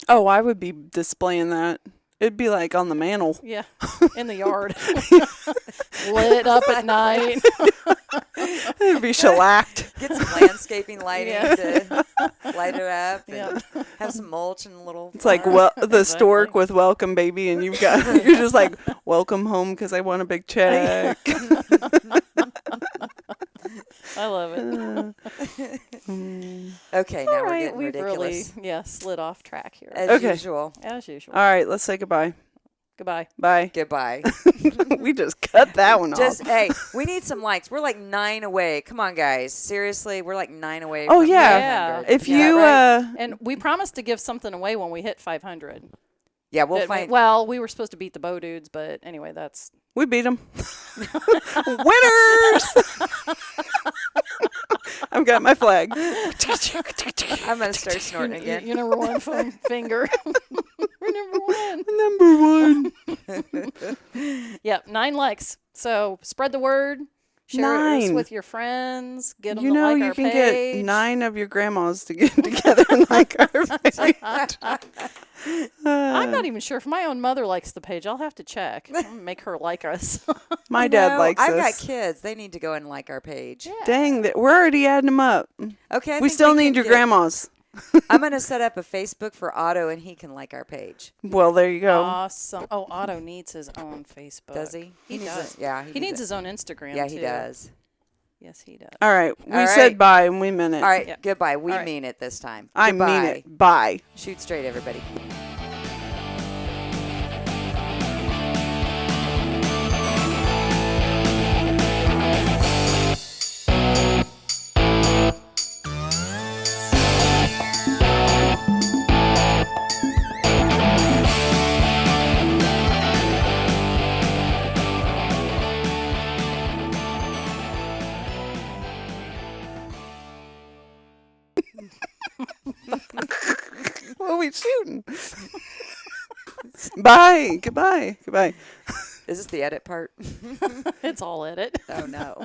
Oh, I would be displaying that. It'd be like on the mantle. Yeah. In the yard. Lit up at night. It'd be shellacked. Get some landscaping lighting Yeah. to light it up. And Yeah. have some mulch and a little. It's like farm. the stork with welcome baby, and you're just like welcome home because I want a big check. I love it. Okay, now All we're right, getting we've ridiculous. really slid off track here. As Okay. usual. As usual. All right, let's say goodbye. Goodbye. Bye. Goodbye. We just cut that one Just off. hey, we need some likes. We're like 9 away. Come on, guys. Seriously, we're like 9 away. Oh, from yeah. 500. If Yeah, you right? And we promised to give something away when we hit 500. Yeah, we'll find. Well, we were supposed to beat the Bow Dudes, but anyway, that's. we beat them. Winners! I've got my flag. I'm gonna start snorting again. Your number one finger. We're number one. Number one. Yep, 9 likes. So spread the word. Share us 9. with your friends. Get them You to know like you our can page. get 9 of your grandmas to get together and like our page. I'm not even sure if my own mother likes the page. I'll have to check. I'm gonna make her like us. My dad likes I've us. got kids. They need to go and like our page. Dang, we're already adding them up. Okay. I We think still can need your get- grandmas. I'm gonna set up a Facebook for Otto, and he can like our page. Well, there you go. Awesome. Oh, Otto needs his own Facebook. Does he? He needs does. it. Yeah. He needs his own Instagram. Yeah, too. he does. Yes, he does. All right. We All said right. bye and we meant it. All right. Yep. Goodbye. We All right. mean it this time. I Goodbye. mean it. Bye. Shoot straight, everybody. What are we shooting? Bye. Goodbye. Goodbye. Is this the edit part? It's all edit. Oh no.